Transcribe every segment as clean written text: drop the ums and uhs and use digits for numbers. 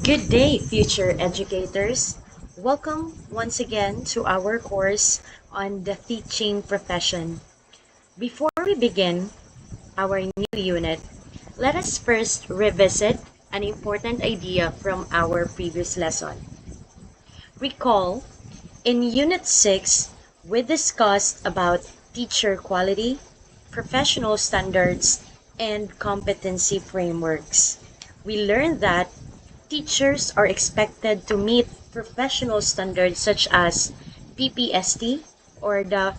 Good day, future educators. Welcome once again to our course on the teaching profession. Before we begin our new unit, let us first revisit an important idea from our previous lesson. Recall, in Unit 6, we discussed about teacher quality, professional standards, and competency frameworks. We learned that teachers are expected to meet professional standards such as PPST, or the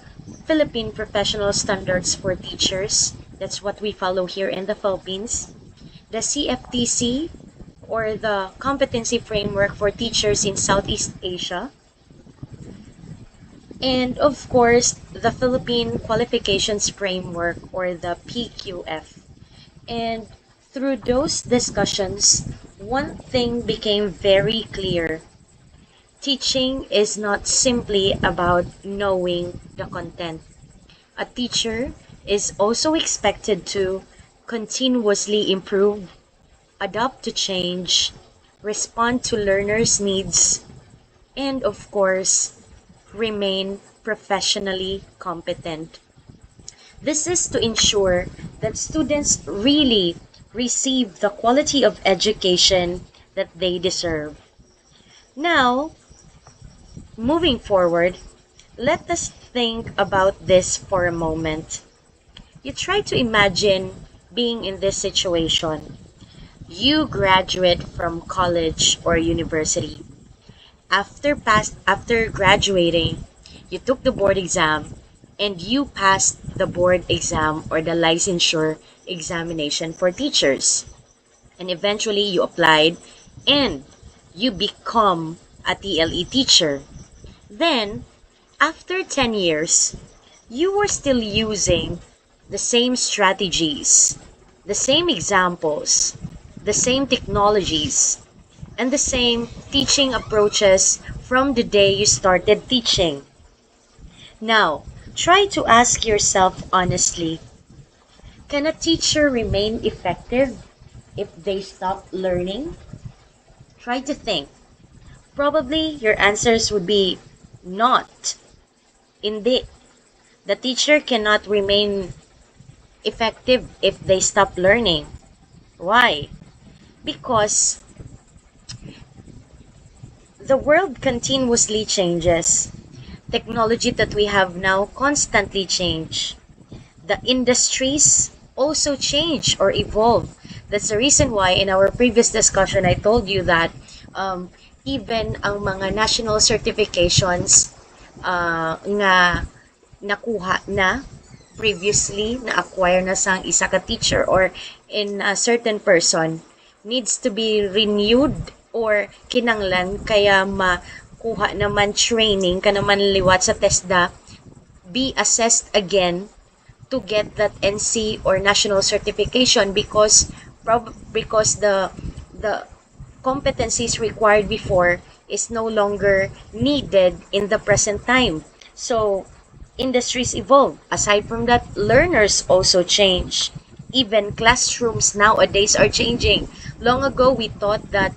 Philippine Professional Standards for Teachers. That's what we follow here in the Philippines. The CFTC, or the Competency Framework for Teachers in Southeast Asia. And of course, the Philippine Qualifications Framework, or the PQF. And through those discussions, one thing became very clear. Teaching is not simply about knowing the content. A teacher is also expected to continuously improve, adapt to change, respond to learners' needs, and of course, remain professionally competent. This is to ensure that students really receive the quality of education that they deserve. Now, moving forward, let us think about this for a moment. You try to imagine being in this situation. You graduate from college or university. After graduating, you took the board exam and you passed the board exam or the licensure examination for teachers. And eventually you applied and you become a TLE teacher. Then, after 10 years, you were still using the same strategies, the same examples, the same technologies, and the same teaching approaches from the day you started teaching. Now, try to ask yourself honestly, can a teacher remain effective if they stop learning? Try to think. Probably your answers would be not. Indeed, the teacher cannot remain effective if they stop learning. Why? Because the world continuously changes. Technology that we have now constantly change. The industries also change or evolve. That's the reason why in our previous discussion I told you that even ang mga national certifications nga nakuha na previously, na-acquire na sang isa ka teacher or in a certain person needs to be renewed or kinanglan kaya makuha naman training ka naman liwat sa TESDA, be assessed again to get that NC or national certification because the competencies required before is no longer needed in the present time. So industries evolve. Aside from that, learners also change. Even classrooms nowadays are changing. Long ago, we thought that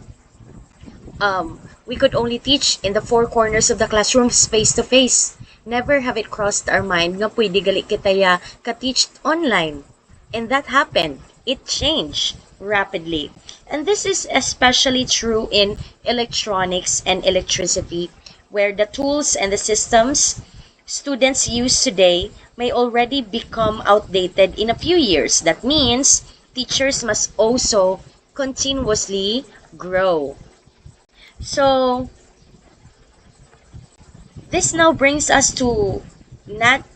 we could only teach in the four corners of the classrooms face to face. Never have it crossed our mind nga pwede gali kitaya ka-teach online. And that happened. It changed rapidly. And this is especially true in electronics and electricity, where the tools and the systems students use today may already become outdated in a few years. That means teachers must also continuously grow. So, this now brings us to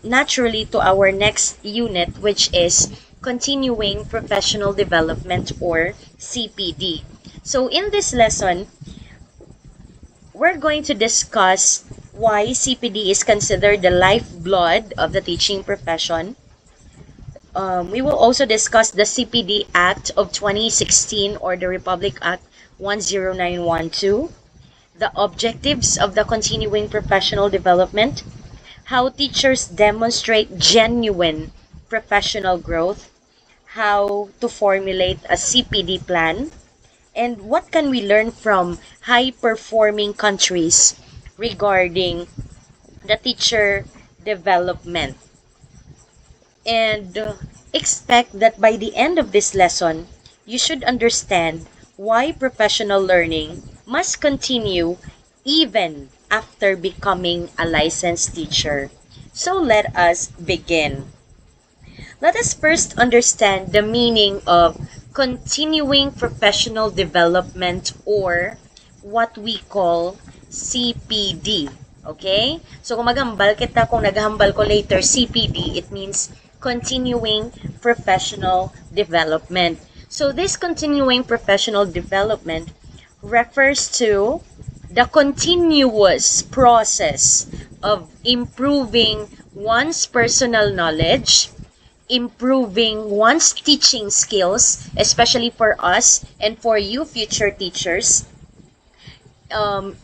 naturally to our next unit, which is continuing professional development or CPD. So in this lesson, we're going to discuss why CPD is considered the lifeblood of the teaching profession. We will also discuss the CPD Act of 2016 or the Republic Act 10912, the objectives of the continuing professional development, how teachers demonstrate genuine professional growth, how to formulate a CPD plan, And what can we learn from high-performing countries regarding the teacher development? And expect that by the end of this lesson, you should understand why professional learning must continue even after becoming a licensed teacher. So let us begin. Let us first understand the meaning of continuing professional development, or what we call CPD. Okay? So kung maghambal kita, kung naghambal ko later CPD, it means continuing professional development. So this continuing professional development refers to the continuous process of improving one's personal knowledge, improving one's teaching skills, especially for us and for you future teachers,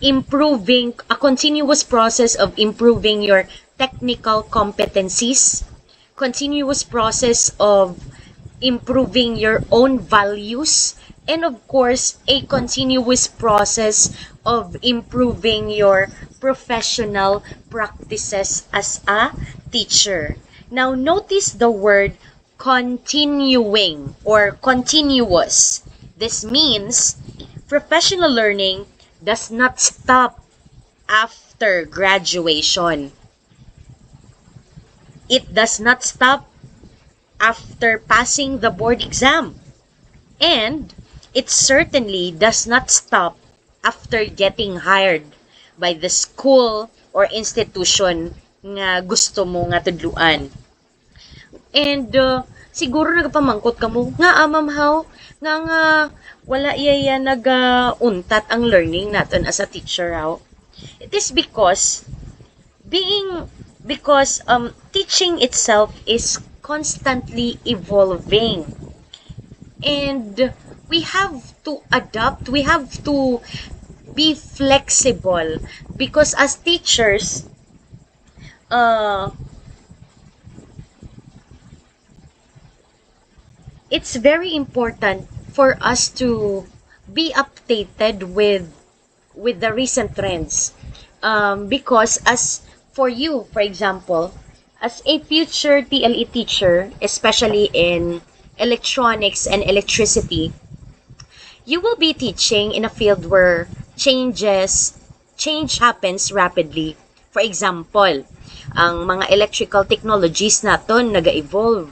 improving a continuous process of improving your technical competencies, continuous process of improving your own values, and of course, a continuous process of improving your professional practices as a teacher. Now, notice the word continuing or continuous. This means professional learning does not stop after graduation. It does not stop after passing the board exam. And it certainly does not stop after getting hired by the school or institution nga gusto mo nga tudluan. And siguro nagpamangkot ka mo, nga ma'am how, nga wala iya nag-untat ang learning natin as a teacher how. It is because teaching itself is constantly evolving. And we have to adapt, we have to be flexible, because as teachers, it's very important for us to be updated with the recent trends. Because as for you, for example, as a future TLE teacher, especially in electronics and electricity, you will be teaching in a field where change happens rapidly. For example, ang mga electrical technologies naton naga-evolve.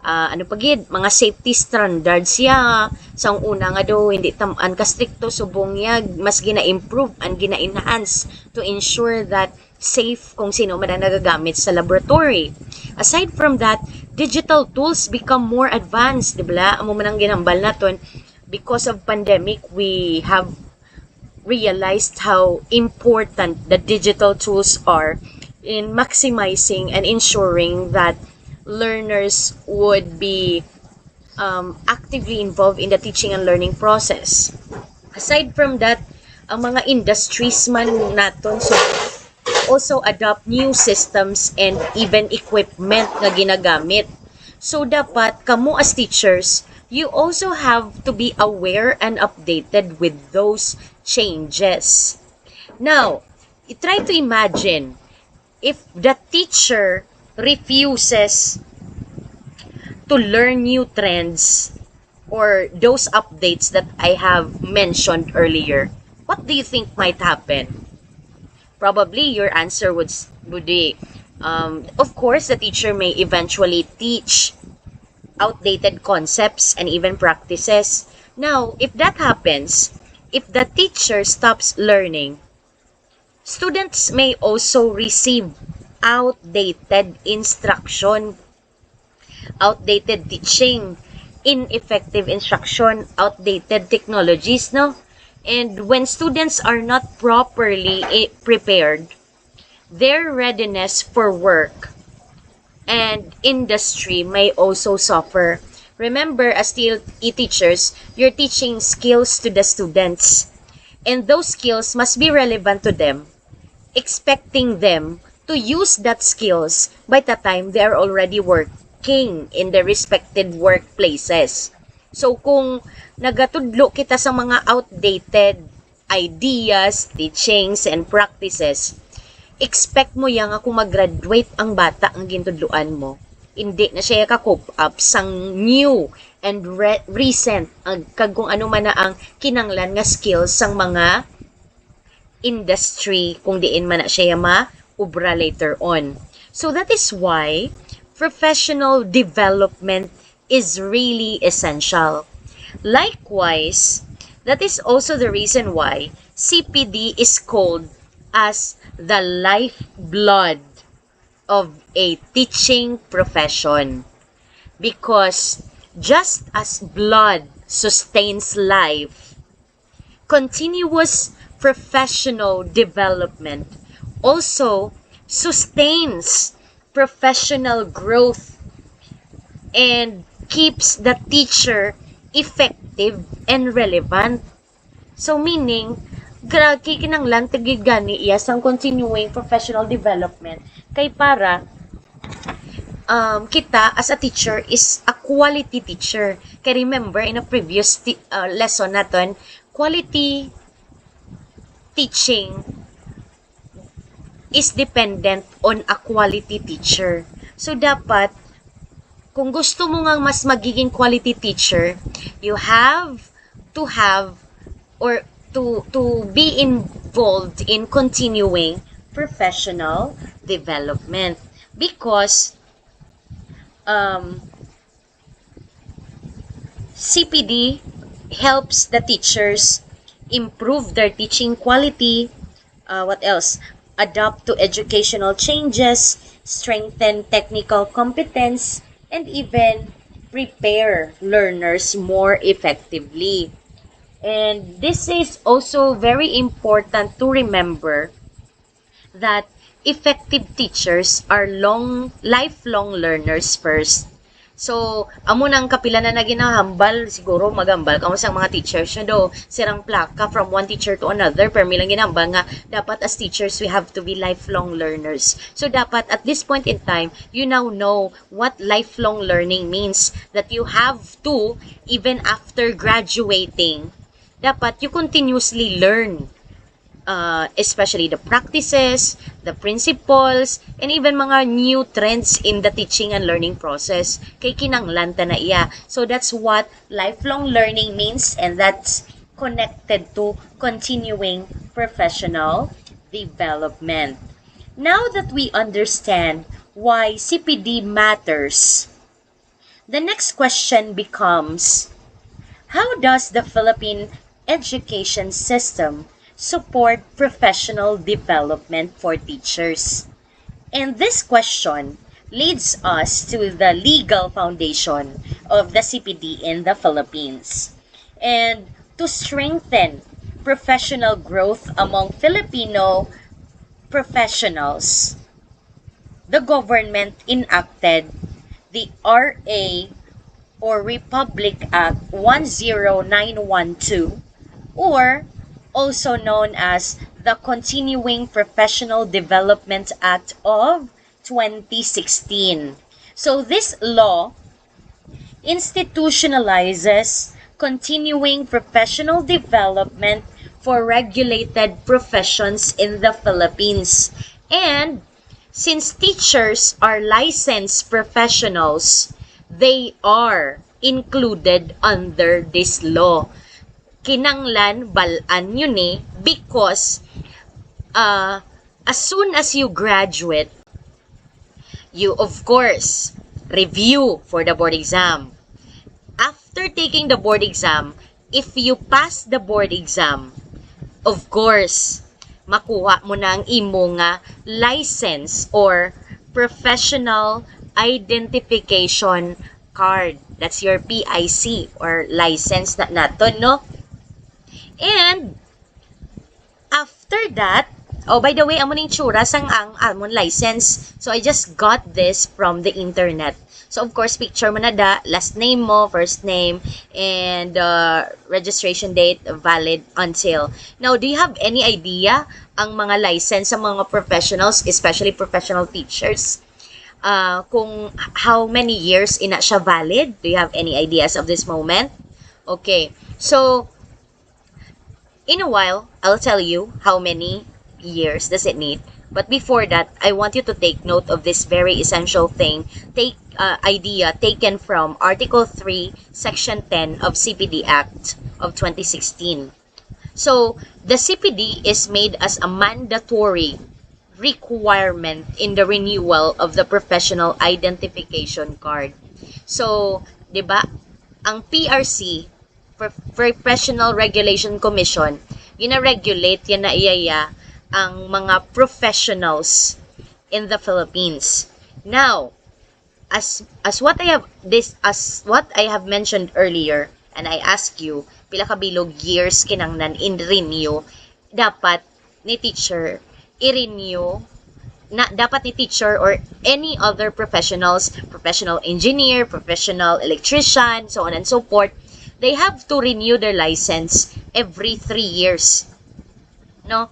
Mga safety standards siya. Sa una nga do, hindi tamaan ka stricto, subong niya, mas gina-improve and gina-enhance to ensure that safe kung sino man ang nagagamit sa laboratory. Aside from that, digital tools become more advanced, di ba? Amo man ang ginambal naton. Because of pandemic, we have realized how important the digital tools are in maximizing and ensuring that learners would be actively involved in the teaching and learning process. Aside from that, ang mga industries man naton so also adopt new systems and even equipment na ginagamit. So dapat kamo as teachers, you also have to be aware and updated with those changes. Now, try to imagine if the teacher refuses to learn new trends or those updates that I have mentioned earlier. What do you think might happen? Probably your answer would be, of course, the teacher may eventually teach outdated concepts and even practices. Now, if that happens, if the teacher stops learning, students may also receive outdated instruction, outdated teaching, ineffective instruction, outdated technologies, no? And when students are not properly prepared, their readiness for work and industry may also suffer. Remember, as TLE teachers, you're teaching skills to the students, and those skills must be relevant to them, expecting them to use that skills by the time they are already working in their respective workplaces. So kung nagatudlo kita sa mga outdated ideas, teachings, and practices, expect mo yang ako mag-graduate ang bata ang gintudluan mo. Hindi na siya ka-cope up sang new and recent kag kung ano man na ang kinanglan nga skills sang mga industry kung diin man na siya ma-ubra later on. So that is why professional development is really essential. Likewise, that is also the reason why CPD is called as the lifeblood of a teaching profession. Because just as blood sustains life, continuous professional development also sustains professional growth and keeps the teacher effective and relevant. So meaning, kinanglan tigid gani iya sang continuing professional development kay para kita as a teacher is a quality teacher. Kay remember in a previous lesson naton, quality teaching is dependent on a quality teacher. So dapat kung gusto mo nga mas magiging quality teacher, you have to have or to be involved in continuing professional development because CPD helps the teachers improve their teaching quality, what else? Adapt to educational changes, strengthen technical competence, and even prepare learners more effectively. And this is also very important to remember that effective teachers are lifelong learners first. So, amo nang kapila na ginahambal, siguro magambal kamo sang mga teachers na do, sirang plaka from one teacher to another, pero milang ginahambal nga, dapat as teachers, we have to be lifelong learners. So, dapat at this point in time, you now know what lifelong learning means, that you have to, even after graduating, dapat you continuously learn. Especially the practices, the principles, and even mga new trends in the teaching and learning process. Kay kinanglan ta na iya. So that's what lifelong learning means, and that's connected to continuing professional development. Now that we understand why CPD matters, the next question becomes, how does the Philippine education system support professional development for teachers? And this question leads us to the legal foundation of the CPD in the Philippines. And to strengthen professional growth among Filipino professionals, the government enacted the RA or Republic Act 10912, or also known as the Continuing Professional Development Act of 2016. So this law institutionalizes continuing professional development for regulated professions in the Philippines. And since teachers are licensed professionals, they are included under this law. Kinanglan balan yun because as soon as you graduate, you of course review for the board exam. After taking the board exam, if you pass the board exam, of course makuha mo na ang imo nga license or professional identification card. That's your PIC or license na naton, no? And after that, oh by the way, amo ning tsura sang ang amon license. So I just got this from the internet. So of course, picture mo na da, last name mo, first name, and registration date valid until. Now, do you have any idea ang mga license sa mga professionals, especially professional teachers? kung how many years ina siya valid. Do you have any ideas of this moment? Okay. So, in a while, I'll tell you how many years does it need. But before that, I want you to take note of this very essential thing, idea taken from Article 3, Section 10 of CPD Act of 2016. So, the CPD is made as a mandatory requirement in the renewal of the professional identification card. So, 'di ba, ang PRC, Professional Regulation Commission, gina-regulate yan na iyaya ang mga professionals in the Philippines. Now, as what I have mentioned earlier, and I ask you, pila ka bilog years kinanglan in renew, dapat ni teacher i-renew na dapat ni teacher or any other professionals, professional engineer, professional electrician, so on and so forth, they have to renew their license every 3 years. No?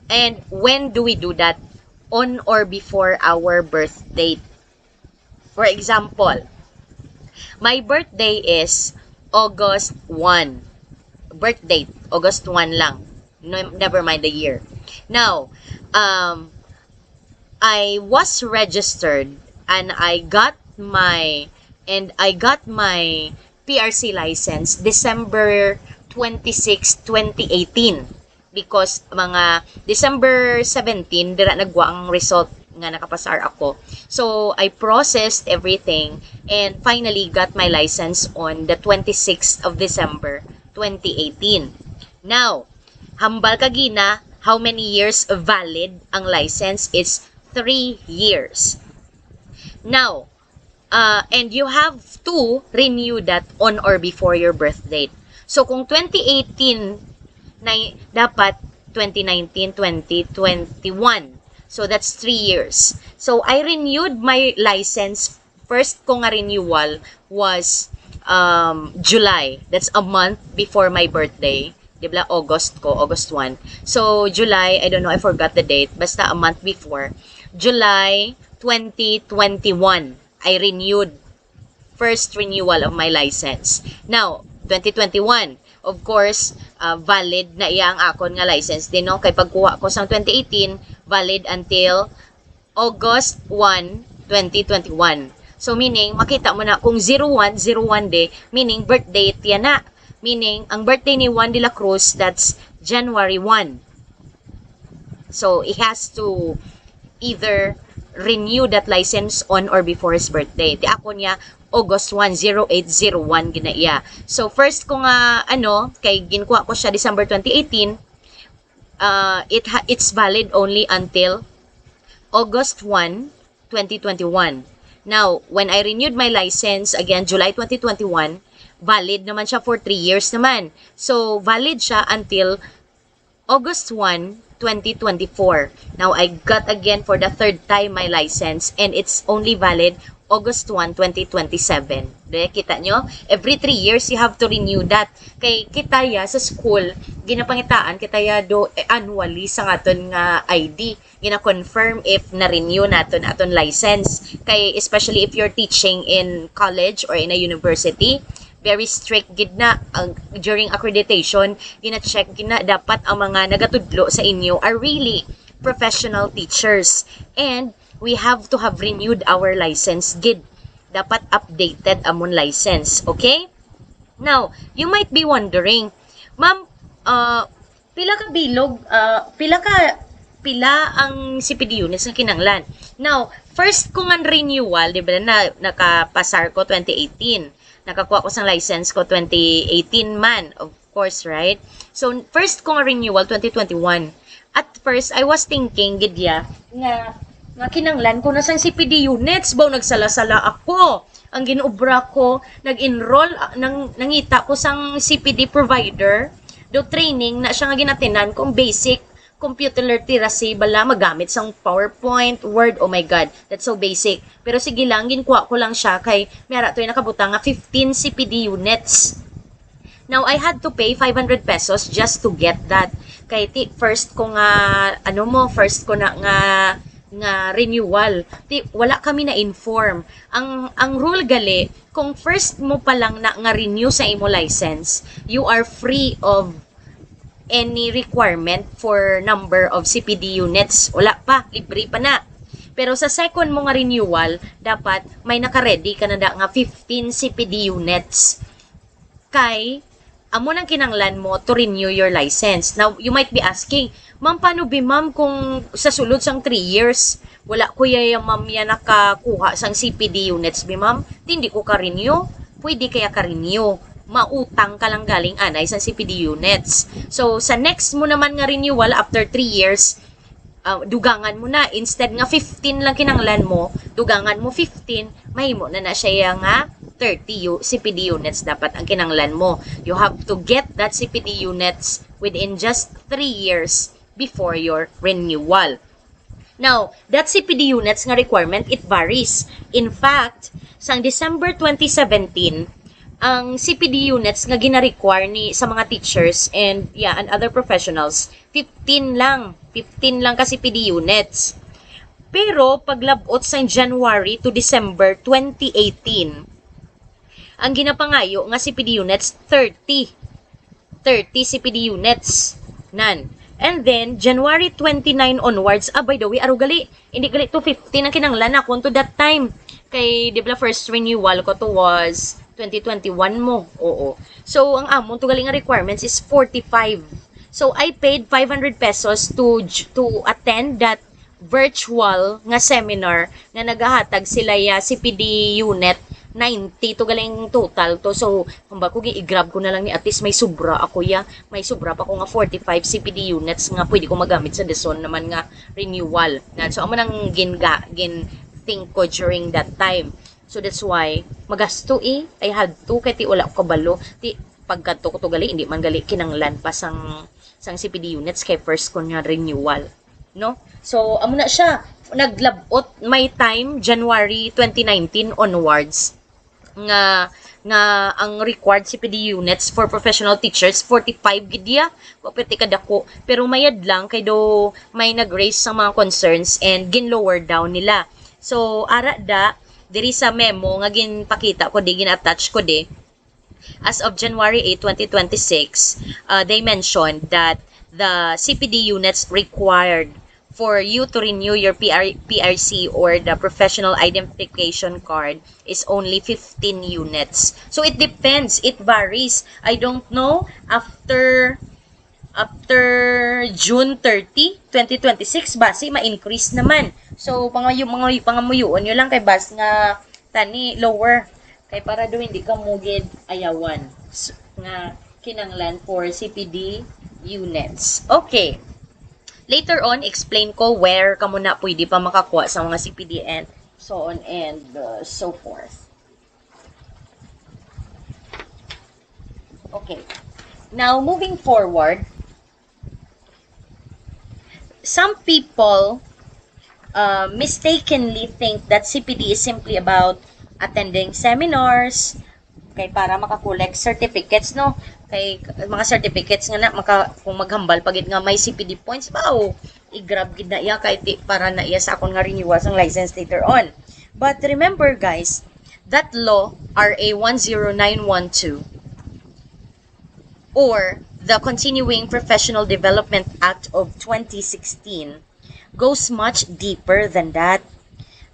And when do we do that? On or before our birth date. For example, my birthday is August 1. Birth date, August 1 lang. No, never mind the year. Now, I was registered and I got my PRC license December 26, 2018. Because mga December 17, dira nagwa ang result nga nakapasar ako. So, I processed everything and finally got my license on the 26th of December 2018. Now, hambal kagina, how many years valid ang license? Is 3 years. Now, and you have to renew that on or before your birth date. So, kung 2018 na dapat 2019, 20, 21. So, that's 3 years. So, I renewed my license. First ko nga renewal was July. That's a month before my birthday. Diba? August 1. So, July, I don't know, I forgot the date. Basta a month before. July 2021, I renewed first renewal of my license. Now, 2021, of course, valid na iya ang akon nga license din, no? Kay pagkuha ko sa 2018, valid until August 1, 2021. So, meaning, makita mo na kung 01 day, meaning birth date yan na. Meaning, ang birthday ni Juan de la Cruz, that's January 1. So, he has to either renew that license on or before his birthday. Di ako niya, August 1, 0801 ginaiya. So, first ko nga, kay ginkuha ko siya December 2018, it's valid only until August 1, 2021. Now, when I renewed my license, again, July 2021, valid naman siya for 3 years naman. So, valid siya until August 1, 2024. Now, I got again for the third time my license and it's only valid August 1, 2027. De, kita nyo? Every 3 years, you have to renew that. Kay kitaya sa school, ginapangitaan, kitaya do annually sa aton nga ID. Gina-confirm if na-renew naton aton license. Kay, especially if you're teaching in college or in a university, very strict gid na during accreditation, gina-check gina dapat ang mga nagatudlo sa inyo are really professional teachers. And we have to have renewed our license gid. Dapat updated amon license. Okay? Now, you might be wondering, ma'am, pila ka bilog, pila ang CPD units na kinanglan. Now, first kung ang renewal, di ba na nakapasar ko 2018, nakakuha ko sang license ko 2018 man, of course, right? So, first kong renewal, 2021. At first, I was thinking, gidya, nga kinanglan ko na sang CPD units, baw nagsala-sala ako. Ang ginobra ko, nag-enroll, nangita ko sang CPD provider, do training na siya nga ginatinan kung basic computer literacy bala magamit sang PowerPoint, Word, oh my God, that's so basic. Pero sige lang, ginkuha ko lang siya kay mayara to yung nakabutang nga 15 CPD units. Now, I had to pay 500 pesos just to get that. Kay first ko nga, first ko na nga nga renewal. Wala kami na inform. Ang rule gali, kung first mo pa lang na nga renew sa imo license, you are free of any requirement for number of CPD units. Wala pa, libre pa na. Pero sa second mo nga renewal, dapat may naka-ready ka na nga 15 CPD units. Kay amo nang kinanglan mo to renew your license. Now, you might be asking, ma'am, paano ba ma'am kung sa sulod sang 3 years, wala ko yung ma'am yan nakakuha sang CPD units ba ma'am? Hindi ko ka-renew. Pwede kaya ka-renew. Mautang ka lang galing anay sa CPD units. So, sa next mo naman nga renewal after 3 years, dugangan mo na. Instead nga 15 lang kinanglan mo, dugangan mo 15, mahimo na siya nga 30 CPD units dapat ang kinanglan mo. You have to get that CPD units within just 3 years before your renewal. Now, that CPD units nga requirement, it varies. In fact, sang December 2017, ang CPD units nga gina-require ni sa mga teachers and other professionals, 15 lang ka CPD units. Pero paglabot sa January to December 2018, ang ginapangayo nga CPD units 30 CPD units nan. And then January 29 onwards, by the way, gali hindi gali to 15 ang kinanglan ako to that time. Kay di ba first renewal ko to was 2021 mo. Oo. So ang amon to gali nga requirements is 45. So I paid 500 pesos to attend that virtual nga seminar nga nagahatag sila CPD unit 90 to galing total to. So, kumbaga ko i-grab ko na lang ni at least may sobra ako may sobra pa ko nga 45 CPD units nga pwede ko magamit sa deson naman nga renewal. So, amo nang think ko during that time. So, that's why magasto I had to kay ti wala ko kabalo. Ti pagkadto ko to gali hindi man gali kinanglan pa sang CPD units kay first ko nga renewal, no? So, amo na siya naglabot may time January 2019 onwards nga ang required CPD units for professional teachers 45 gidya pwede kadako pero mayad lang kay do may nag-raise sa mga concerns and gin-lower down nila. So ara diri sa memo nga ginpakita ko gin-attach ko as of January 8, 2026, they mentioned that the CPD units required for you to renew your PRC or the professional identification card is only 15 units. So it depends, it varies. I don't know after June 30, 2026 basi ma-increase naman. So pangamuyuon nyo lang kay bas nga tani lower kay para do hindi ka mugid ayawan nga kinanglan for CPD units. Okay. Later on, explain ko where ka muna pwede pa makakuha sa mga CPD and so on and so forth. Okay. Now, moving forward, some people mistakenly think that CPD is simply about attending seminars, kay para makakolect certificates, no? Kay mga certificates nga na kung maghambal pagit nga may CPD points i-grab gid na iya kay para na iya sa akon nga renewal sang license later on. But remember guys, that law RA 10912 or the Continuing Professional Development Act of 2016 goes much deeper than that.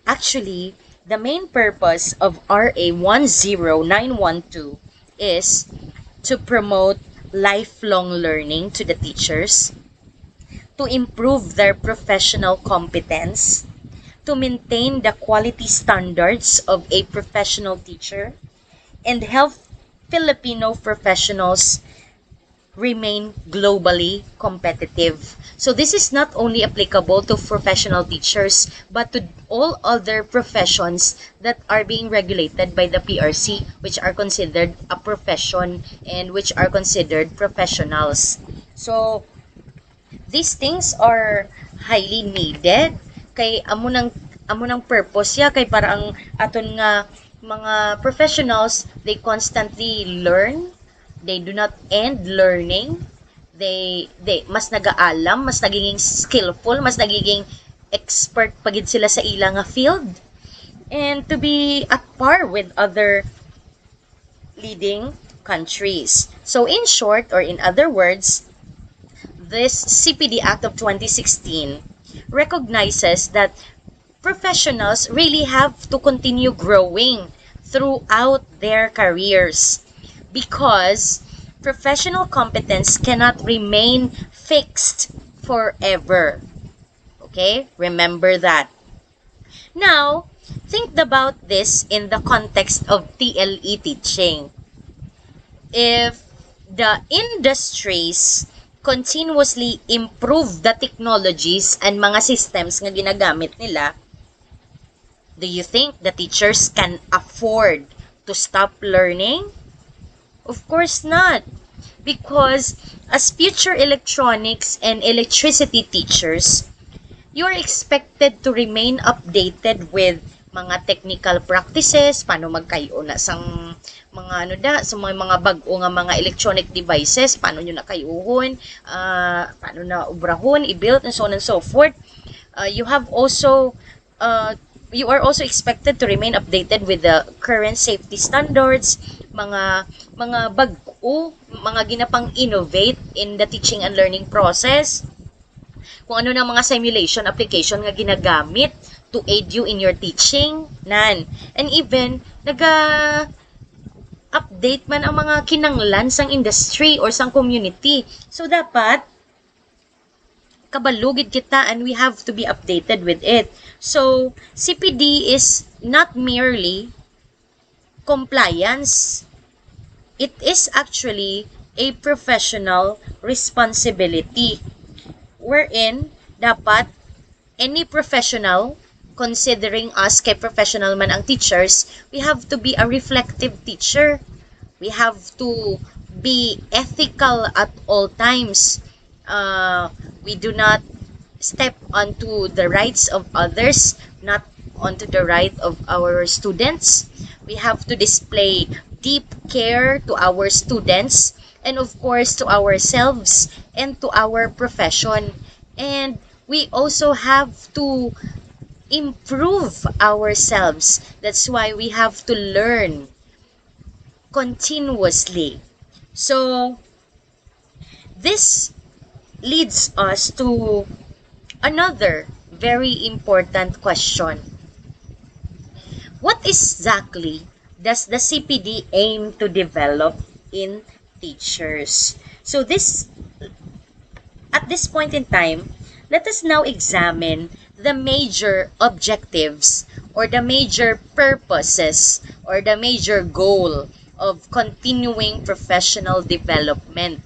Actually, the main purpose of RA 10912 is to promote lifelong learning to the teachers, to improve their professional competence, to maintain the quality standards of a professional teacher, and help Filipino professionals remain globally competitive. So this is not only applicable to professional teachers, but to all other professions that are being regulated by the PRC, which are considered a profession and which are considered professionals. So these things are highly needed kay amo nang purpose kay para ang aton nga mga professionals, they constantly learn. They do not end learning. They mas nag-aalam, mas nagiging skillful, mas nagiging expert pagid sila sa ilang nga field and to be at par with other leading countries. So in short, or in other words, this CPD Act of 2016 recognizes that professionals really have to continue growing throughout their careers because professional competence cannot remain fixed forever. Okay? Remember that. Now, think about this in the context of TLE teaching. If the industries continuously improve the technologies and mga systems nga ginagamit nila, do you think the teachers can afford to stop learning? Of course not. Because as future electronics and electricity teachers, you are expected to remain updated with mga technical practices, paano magkayo na sang mga sa mga bag-o nga mga electronic devices, paano nyo na kayuhon, paano na ubrahon, i-build, and so on and so forth. You are also expected to remain updated with the current safety standards, mga bag-o, mga ginapang innovate in the teaching and learning process, kung ano na mga simulation application nga ginagamit to aid you in your teaching, and even update man ang mga kinanglan sang industry or sang community. So dapat kabalugid kita and we have to be updated with it. So CPD is not merely compliance. It is actually a professional responsibility wherein dapat any professional, considering us kay professional man ang teachers, we have to be a reflective teacher. We have to be ethical at all times. We do not step onto the rights of others, not onto the right of our students. We have to display deep care to our students and of course to ourselves and to our profession. And we also have to improve ourselves. That's why we have to learn continuously. So this leads us to another very important question. What exactly does the CPD aim to develop in teachers? So at this point in time, let us now examine the major objectives or the major purposes or the major goal of continuing professional development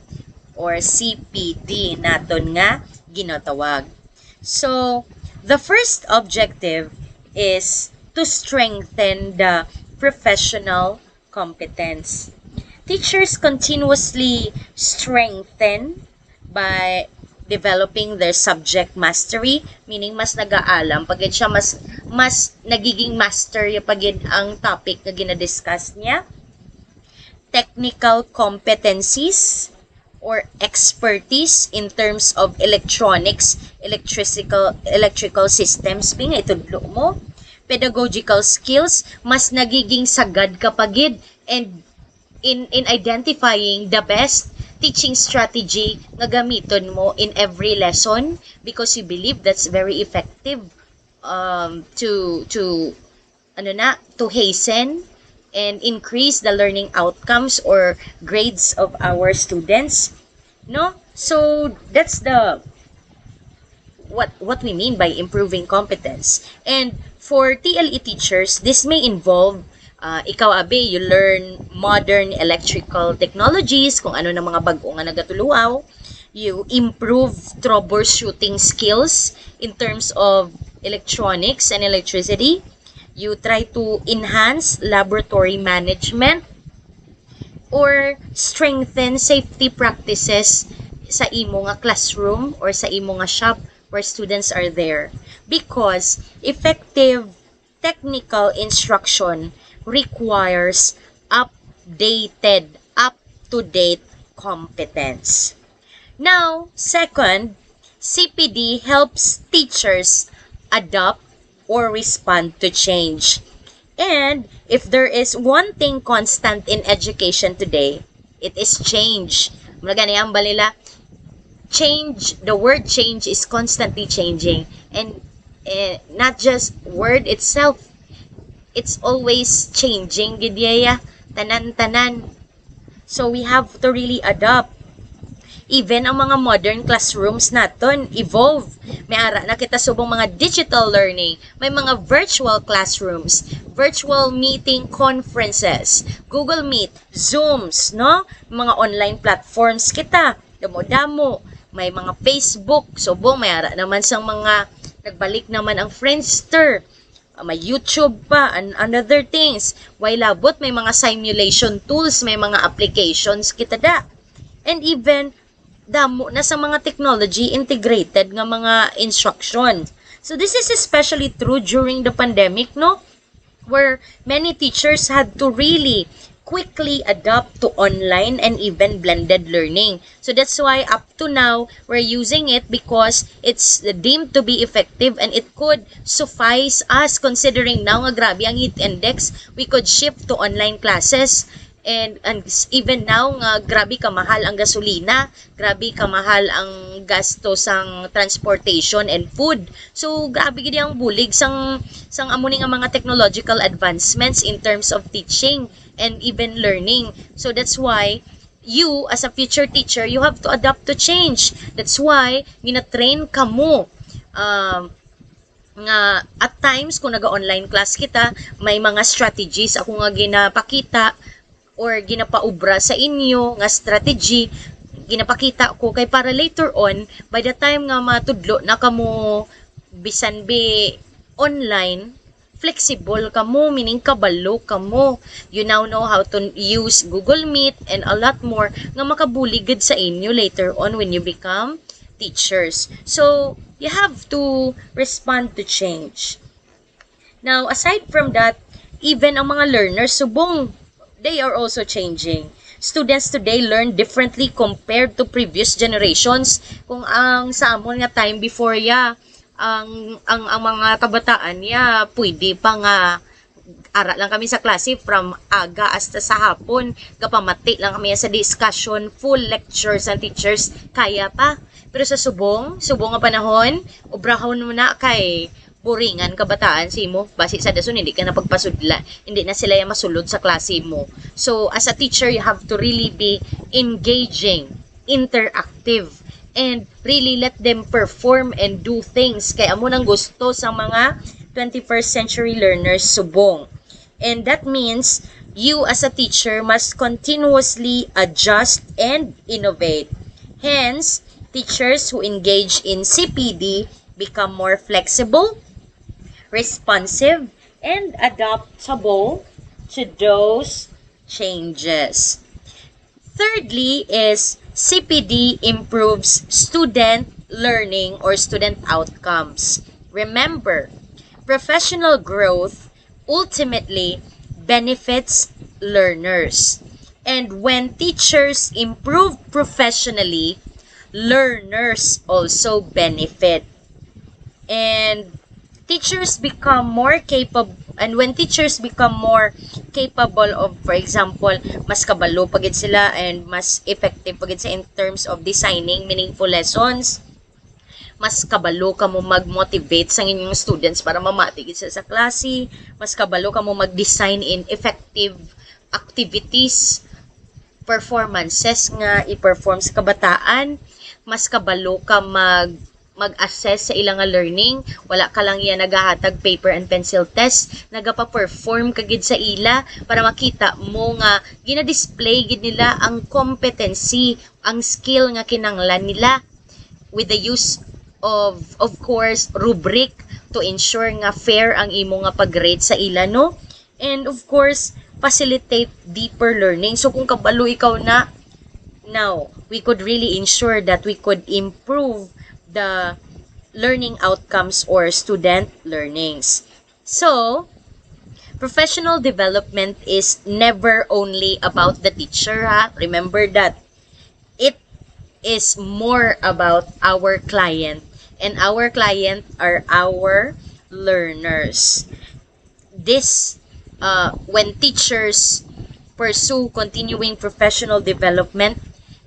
or CPD naton nga ginatawag. So, the first objective is to strengthen the professional competence. Teachers continuously strengthen by developing their subject mastery, meaning mas nag-aalam pagid siya, mas nagiging master ya pagid ang topic na ginadiscuss niya. Technical competencies or expertise in terms of electronics, electrical systems, pinga itudlo mo. Pedagogical skills, mas nagiging sagad ka pagid and in identifying the best teaching strategy na gamiton mo in every lesson because you believe that's very effective to hasten and increase the learning outcomes or grades of our students, no? So that's the what we mean by improving competence. And for TLE teachers, this may involve ikaw abe, you learn modern electrical technologies, kung ano na mga bago nga nagatuluaw. You improve troubleshooting skills in terms of electronics and electricity. You try to enhance laboratory management or strengthen safety practices sa imo nga classroom or sa imo nga shop where students are there. Because effective technical instruction requires up-to-date competence. Now, second, CPD helps teachers adapt, or respond to change. And if there is one thing constant in education today, it is change. Mga ganyan balila, change, the word change is constantly changing. And not just word itself, it's always changing, gidyaya, tanan-tanan. So we have to really adapt. Even ang mga modern classrooms naton evolve. May ara na kita subong mga digital learning, may mga virtual classrooms, virtual meeting conferences, Google Meet, Zooms, no? Mga online platforms kita, damo-damo, may mga Facebook, subong may ara naman sang mga nagbalik naman ang Friendster, may YouTube pa, and other things. While labot, may mga simulation tools, may mga applications kita da. And even damo na sa mga technology integrated nga mga instruction. So this is especially true during the pandemic, no? Where many teachers had to really quickly adapt to online and even blended learning. So that's why up to now, we're using it because it's deemed to be effective and it could suffice us considering now nga grabe ang heat index, we could shift to online classes. And even now nga grabe kamahal ang gasolina, grabe kamahal ang gastos sang transportation and food. So grabe gid ang bulig sang amuni nga mga technological advancements in terms of teaching and even learning. So that's why you as a future teacher, you have to adapt to change. That's why gina-train kamo nga at times kung naga-online class kita, may mga strategies ako nga ginapakita or ginapaubra sa inyo nga strategy, ginapakita ko kay para later on, by the time nga matudlo na kamo bisan be online, flexible kamo, meaning kabalo kamo. You now know how to use Google Meet and a lot more nga makabuligid sa inyo later on when you become teachers. So, you have to respond to change. Now, aside from that, even ang mga learners, subong they are also changing. Students today learn differently compared to previous generations. Kung ang sa amon nga time before ang mga kabataan pwede pa nga ara lang kami sa klase from aga hasta sa hapon, kapamati lang kami sa discussion, full lectures and teachers kaya pa. Pero sa subong nga panahon, obrahon mo na kay buringan kabataan si mo base sa dason hindi ka na pagpasudla, hindi na sila yung masulod sa klase mo. So as a teacher, you have to really be engaging, interactive, and really let them perform and do things kaya amo nang gusto sa mga 21st century learners subong. And that means you as a teacher must continuously adjust and innovate. Hence, teachers who engage in CPD become more flexible, responsive, and adaptable to those changes. Thirdly is CPD improves student learning or student outcomes. Remember, professional growth ultimately benefits learners. And when teachers improve professionally, learners also benefit. And teachers become more capable, and when teachers become more capable of, for example, mas kabalo pagid sila and mas effective pagid sa in terms of designing meaningful lessons, mas kabalo ka mo mag-motivate sa inyong students para mamati gid sa klase, mas kabalo ka mo mag-design in effective activities, performances nga i-perform sa kabataan, mas kabalo ka mag-assess sa ilang learning, wala ka lang yan nagahatag paper and pencil test, nagapa-perform kagid sa ila para makita mo nga gina-display gid nila ang competency, ang skill nga kinanglan nila with the use of course rubric to ensure nga fair ang imo nga pag-rate sa ila, no? And of course facilitate deeper learning. So kung kabalo ikaw na, now we could really ensure that we could improve the learning outcomes or student learnings. So, professional development is never only about the teacher, ha? Remember that. It is more about our client and our client are our learners. This when teachers pursue continuing professional development,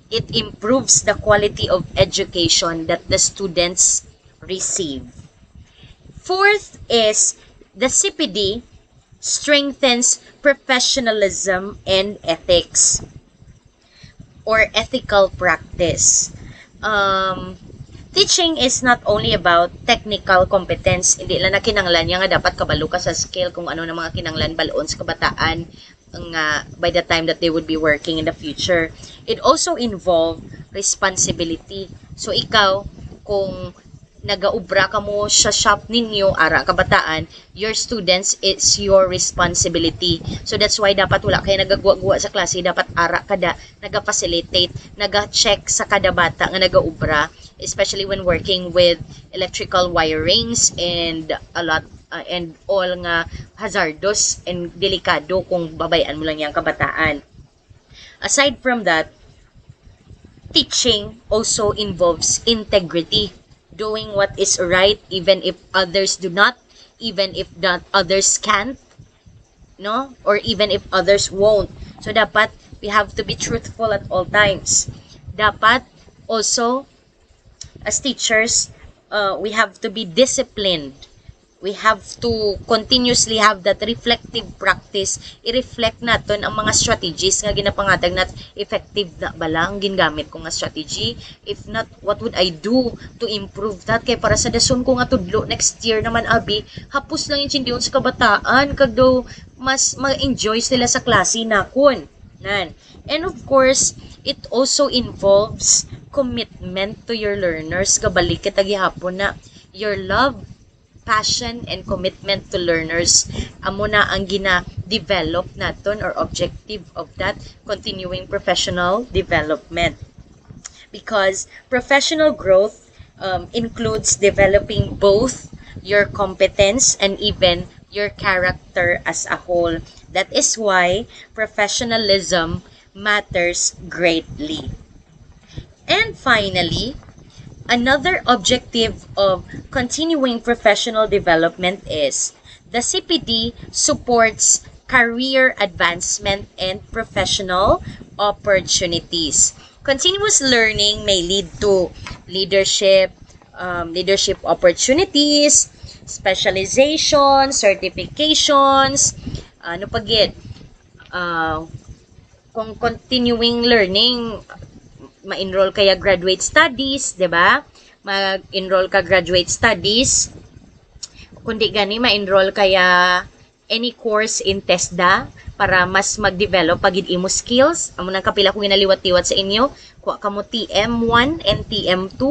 it improves the quality of education that the students receive. Fourth is the CPD strengthens professionalism and ethics or ethical practice. Teaching is not only about technical competence, hindi lang na kinanglan nga dapat kabalo ka sa skill kung ano na mga kinanglan baloon sa kabataan nga by the time that they would be working in the future. It also involve responsibility. So ikaw, kung nagaubra ka mo sa shop ninyo, ara kabataan, your students, it's your responsibility. So that's why dapat wala kayo nagagwa-gwa sa klase, dapat ara kada, naga-facilitate, naga-check sa kada bata nga nagaubra, especially when working with electrical wirings and a lot and all nga hazardous and delikado kung babayan mo lang yung kabataan. Aside from that, teaching also involves integrity, doing what is right even if others do not, even if that others can't, no, or even if others won't. So dapat we have to be truthful at all times. Dapat also as teachers, we have to be disciplined. We have to continuously have that reflective practice. I-reflect natin ang mga strategies nga ginapangatag nat effective na ba lang gingamit ko nga strategy. If not, what would I do to improve that? Kaya para sa dason ko nga tudlo next year naman abi, hapos lang yung chindiyon sa kabataan kag daw mas ma-enjoy sila sa klase nakon. Nan. And of course, it also involves commitment to your learners. Kabalik kita gihapon na your love, passion, and commitment to learners amo na ang gina-develop naton or objective of that continuing professional development. Because professional growth includes developing both your competence and even your character as a whole. That is why professionalism matters greatly. And finally, another objective of continuing professional development is the CPD supports career advancement and professional opportunities. Continuous learning may lead to leadership opportunities, specialization, certifications, kung continuing learning, ma-enroll kaya graduate studies, 'di ba? Mag-enroll ka graduate studies. Kundi gani ma-enroll kaya any course in TESDA para mas mag-develop pagid imo skills. Amo nang kapila ko ginaliwat-liwat sa inyo. Kuha ka mo TM1 and TM2,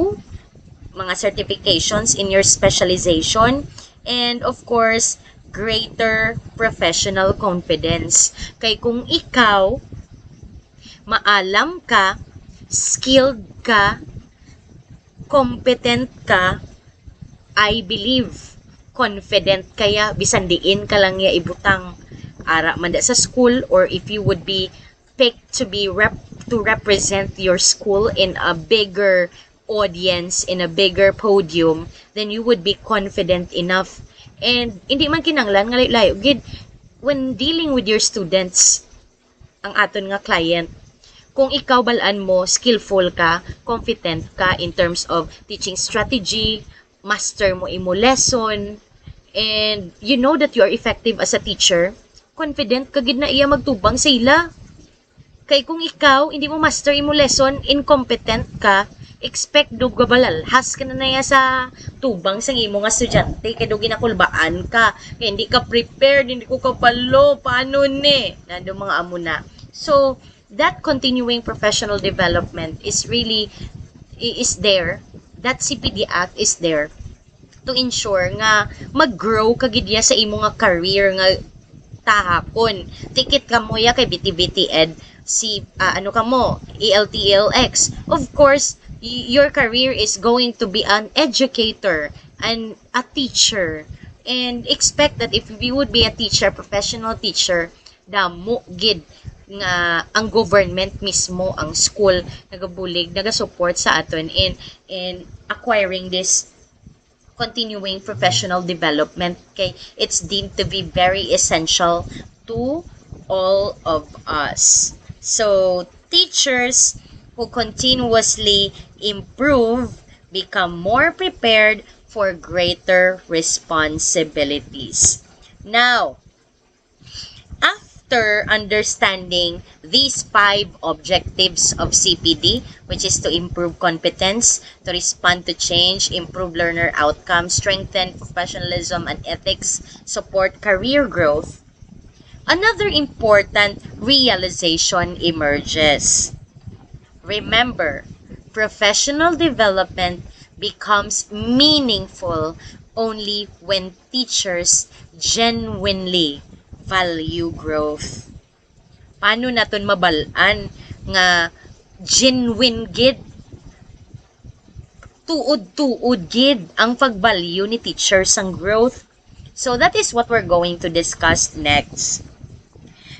mga certifications in your specialization, and of course, greater professional confidence. Kay kung ikaw maalam ka, skilled ka, competent ka, I believe, confident kaya, bisan diin ka lang ya ibutang ara manda sa school, or if you would be picked to be to represent your school in a bigger audience, in a bigger podium, then you would be confident enough. And hindi man kinanglan nga layo gid when dealing with your students, ang aton nga client, kung ikaw balaan mo, skillful ka, competent ka in terms of teaching strategy, master mo imo lesson, and you know that you are effective as a teacher, confident ka gid na iya magtubang sa ila. Kay kung ikaw, hindi mo master imo lesson, incompetent ka, expect do gabalalhas ka na naya sa tubang sa imo nga estudyante, kay do ginakulbaan ka, kay hindi ka prepared, hindi ko kapalo, paano ni? Nando mga amo na. So, that continuing professional development is there. That CPD Act is there to ensure nga mag-grow kagidya sa imo nga career nga tahapon. Tikit ka mo ya kay biti-biti ed si ELTLX. Of course, your career is going to be an educator and a teacher. And expect that if you would be a teacher, professional teacher, damo gid nga ang government mismo, ang school nagabulig, nagasupport sa aton in acquiring this continuing professional development. Okay, it's deemed to be very essential to all of us. So teachers who continuously improve become more prepared for greater responsibilities. Now, after understanding these 5 objectives of CPD, which is to improve competence, to respond to change, improve learner outcomes, strengthen professionalism and ethics, support career growth, another important realization emerges. Remember, professional development becomes meaningful only when teachers genuinely value growth. Paano naton mabalaan nga genuine gid, tuod-tuod gid ang pagbalyo ni teachers ang growth? So that is what we're going to discuss next.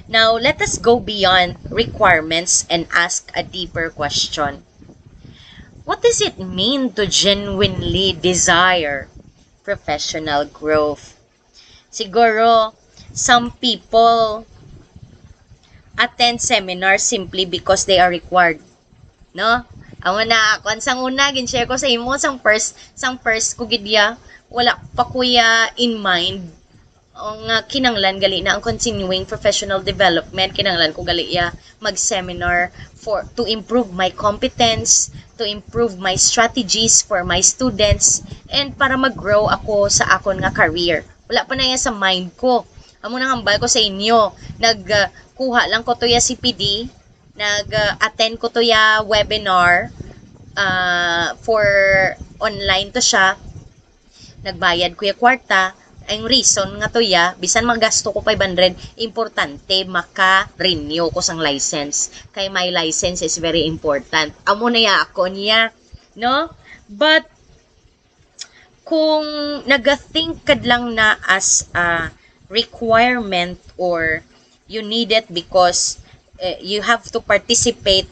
Now, let us go beyond requirements and ask a deeper question. What does it mean to genuinely desire professional growth? Siguro, some people attend seminars simply because they are required. No? Ang una, kung sang una, gin-share ko sa imo, sang first ko gidya, wala pa kuya in mind ang kinanglan gali na ang continuing professional development, kinanglan ko gali ya mag-seminar to improve my competence, to improve my strategies for my students, and para mag-grow ako sa akon nga career. Wala pa na yan sa mind ko. Amo nang hambal ko sa inyo, nagkuha lang ko to ya CPD, nag-attend ko to ya webinar, for online to siya, nagbayad ko ya kwarta. Ang reason nga to ya, bisan magasto ko 500, importante maka-renew ko sang license. Kay my license is very important. Amo na ya ako niya, no? But kung naga-think kad lang na as a requirement or you need it because you have to participate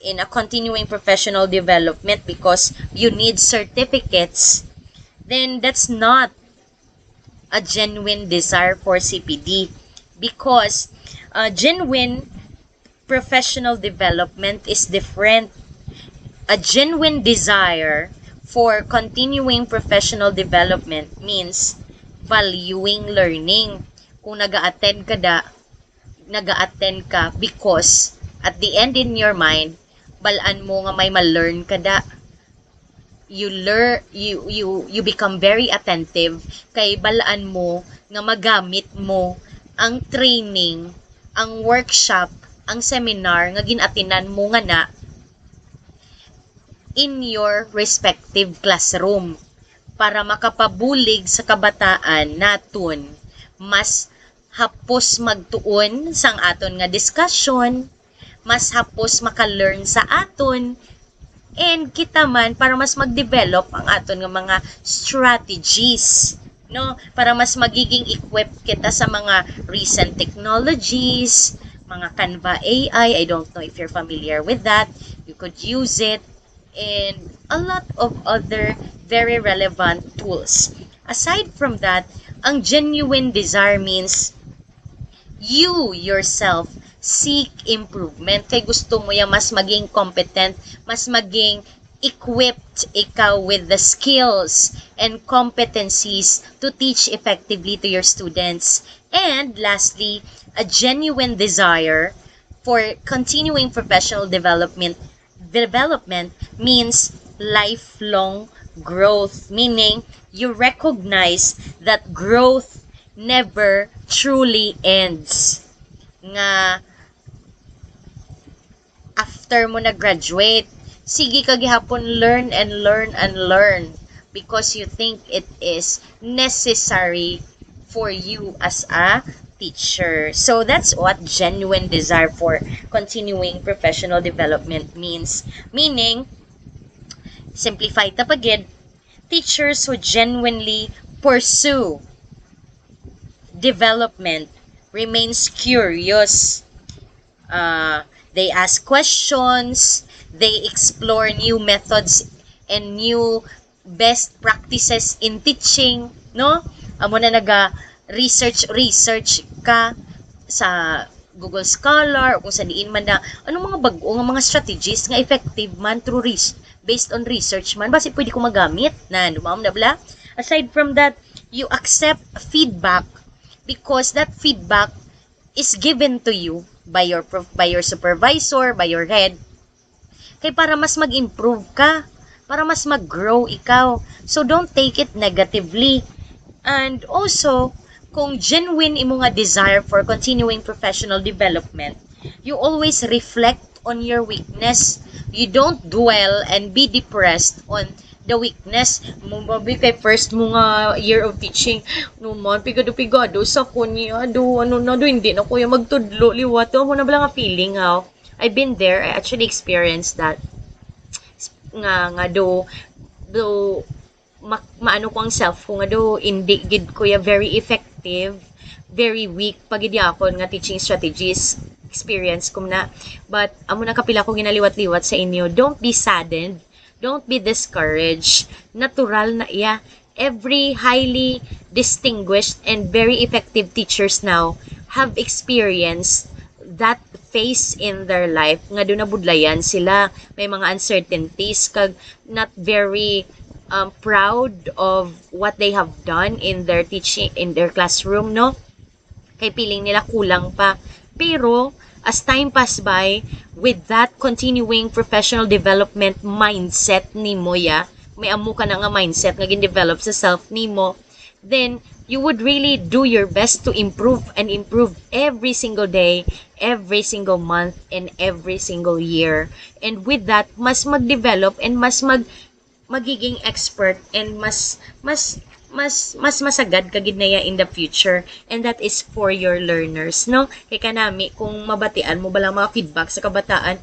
in a continuing professional development because you need certificates, then that's not a genuine desire for CPD, because genuine professional development is different. A genuine desire for continuing professional development means valuing learning. Kung nag-a-attend ka because at the end in your mind, balaan mo nga may ma-learn ka da. You become very attentive kay balaan mo nga magamit mo ang training, ang workshop, ang seminar nga ginatinan mo nga na in your respective classroom para makapabulig sa kabataan naton mas hapos magtuon sang aton nga discussion, mas hapos maka-learn sa aton, and kita man para mas mag-develop ang aton nga mga strategies, no? Para mas magiging equipped kita sa mga recent technologies, mga Canva AI, I don't know if you're familiar with that. You could use it, and a lot of other very relevant tools. Aside from that, ang genuine desire means you yourself seek improvement. Kay gusto mo ya mas maging competent, mas maging equipped ikaw with the skills and competencies to teach effectively to your students. And lastly, a genuine desire for continuing professional development means lifelong growth, meaning you recognize that growth never truly ends. Nga after mo na-graduate, sige ka gihapon learn and learn and learn because you think it is necessary for you as a teacher. So that's what genuine desire for continuing professional development means. Meaning, simplified ta pagid, teachers who genuinely pursue development remains curious. They ask questions, they explore new methods and new best practices in teaching, no? Amo na research ka sa Google Scholar o kung sa diin man na anong mga bag-o nga mga strategies nga effective man through based on research man basi pwede ko magamit na dumam na bla. Aside from that, you accept feedback because that feedback is given to you by your supervisor, by your head, kay para mas mag-improve ka, para mas mag-grow ikaw. So don't take it negatively. And also, kung genuine imo nga desire for continuing professional development, you always reflect on your weakness. You don't dwell and be depressed on the weakness. Mabi kay first mo nga year of teaching, no man, pigado sa kunya, hindi na kuya magtudlo, liwat. Mo na bala nga feeling, how? I've been there, I actually experienced that. Nga do maano ko ang self ko nga do hindi gid kuya very effective, very weak pagid akon nga teaching strategies experience ko na. But amo na kapila ko ginaliwat-liwat sa inyo, don't be saddened, don't be discouraged. Natural na iya. Every highly distinguished and very effective teachers now have experienced that phase in their life nga doon nabudlayan sila, may mga uncertainties kag not very proud of what they have done in their teaching, in their classroom, no? Kay piling nila kulang pa. Pero as time pass by, with that continuing professional development mindset nimo ya, may amo ka na nga mindset nga gin-develop sa self nimo, then you would really do your best to improve and improve every single day, every single month, and every single year. And with that, mas mag-develop and mas magiging expert and mas masagad kagid na ya in the future, and that is for your learners, no? Kay kanami kung mabatian mo bala mga feedback sa kabataan,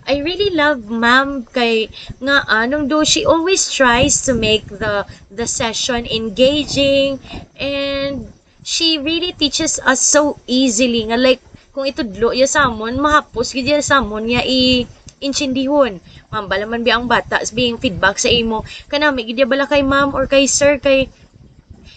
I really love ma'am kay nga anong do she always tries to make the session engaging, and she really teaches us so easily nga like kung itudlo ya samon mahapos gid ya samon ya inchindihon. Ma'am, bala man bi ang bata being feedback sa imo kanami gid bala kay ma'am or kay sir kay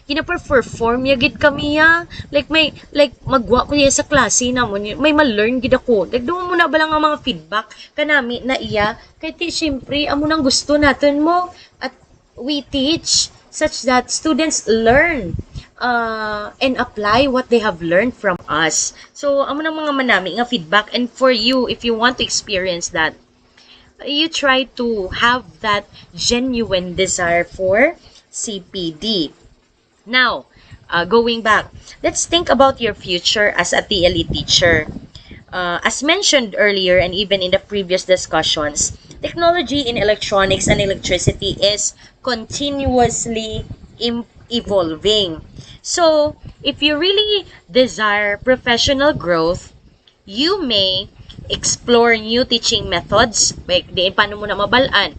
gina-perform ya gid kami ya, like may like magwa ko ya sa klase namon may ma-learn gid ako, like doon mo na bala nga mga feedback kanami na iya kay ti syempre amo nang gusto natin mo at we teach such that students learn and apply what they have learned from us. So amo nang mga manami nga feedback, and for you, if you want to experience that, you try to have that genuine desire for CPD. Now, going back, let's think about your future as a TLE teacher. As mentioned earlier and even in the previous discussions, technology in electronics and electricity is continuously evolving. So, if you really desire professional growth, you may explore new teaching methods. Like, paano mo na mabalaan?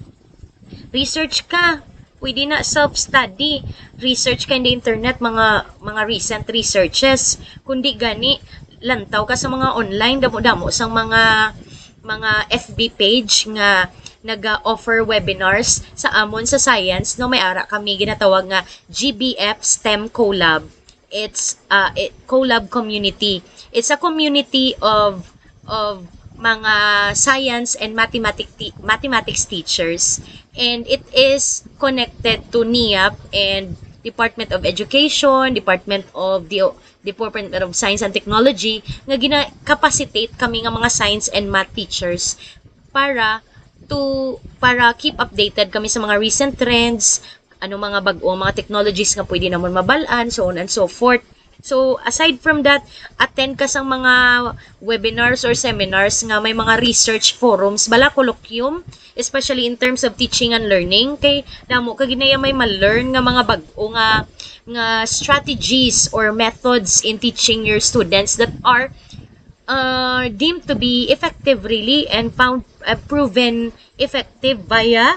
Research ka. Pwede na self-study. Research ka in the internet, mga recent researches. Kundi gani, lantaw ka sa mga online, damo-damo sa mga FB page nga nag-offer webinars sa amon sa science, no? May ara kami ginatawag nga GBF STEM Collab. It's collab community. It's a community of mga science and mathematics teachers, and it is connected to NIAP and Department of Education, Department of Science and Technology nga gina-capacitate kami nga mga science and math teachers para keep updated kami sa mga recent trends, ano mga bag-o mga technologies nga pwede namon mabalaan, so on and so forth. So, aside from that, attend ka sa mga webinars or seminars nga may mga research forums, bala colloquium, especially in terms of teaching and learning. Kay damo ka ginaya may ma-learn nga mga bag-o nga strategies or methods in teaching your students that are deemed to be effective really and found proven effective via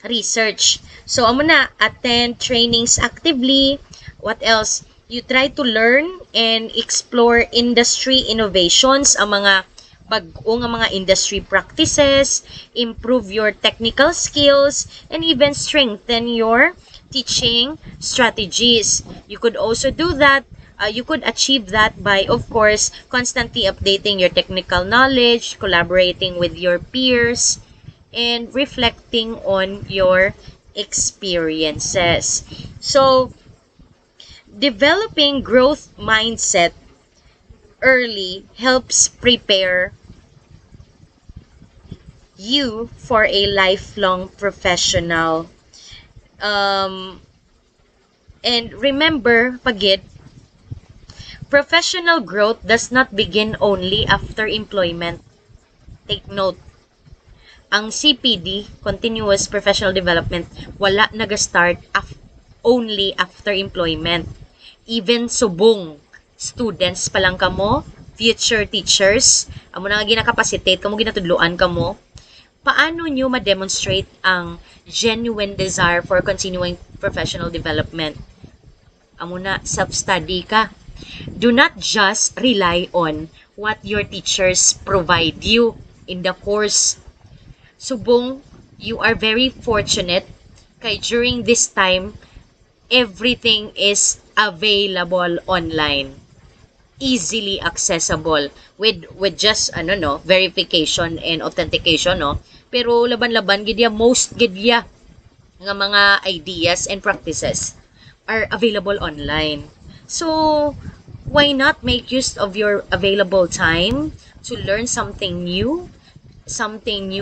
research. So, amo na, attend trainings actively. What else? You try to learn and explore industry innovations, ang mga bag-o nga mga industry practices, improve your technical skills, and even strengthen your teaching strategies. You could also do that. You could achieve that by, of course, constantly updating your technical knowledge, collaborating with your peers, and reflecting on your experiences. So, developing growth mindset early helps prepare you for a lifelong professional. And remember, pagid, professional growth does not begin only after employment. Take note, ang CPD, Continuous Professional Development, wala nag-start only after employment. Even subong students pa lang kamo, future teachers, amo na nga ginakapacitate kamo, ginatudloan kamo, paano nyo ma-demonstrate ang genuine desire for continuing professional development? Amo na, self-study ka. Do not just rely on what your teachers provide you in the course. Subong, you are very fortunate kay during this time, everything is available online, easily accessible with just verification and authentication, no. Pero laban-laban gid ya, most gid ya nga mga ideas and practices are available online. So why not make use of your available time to learn something new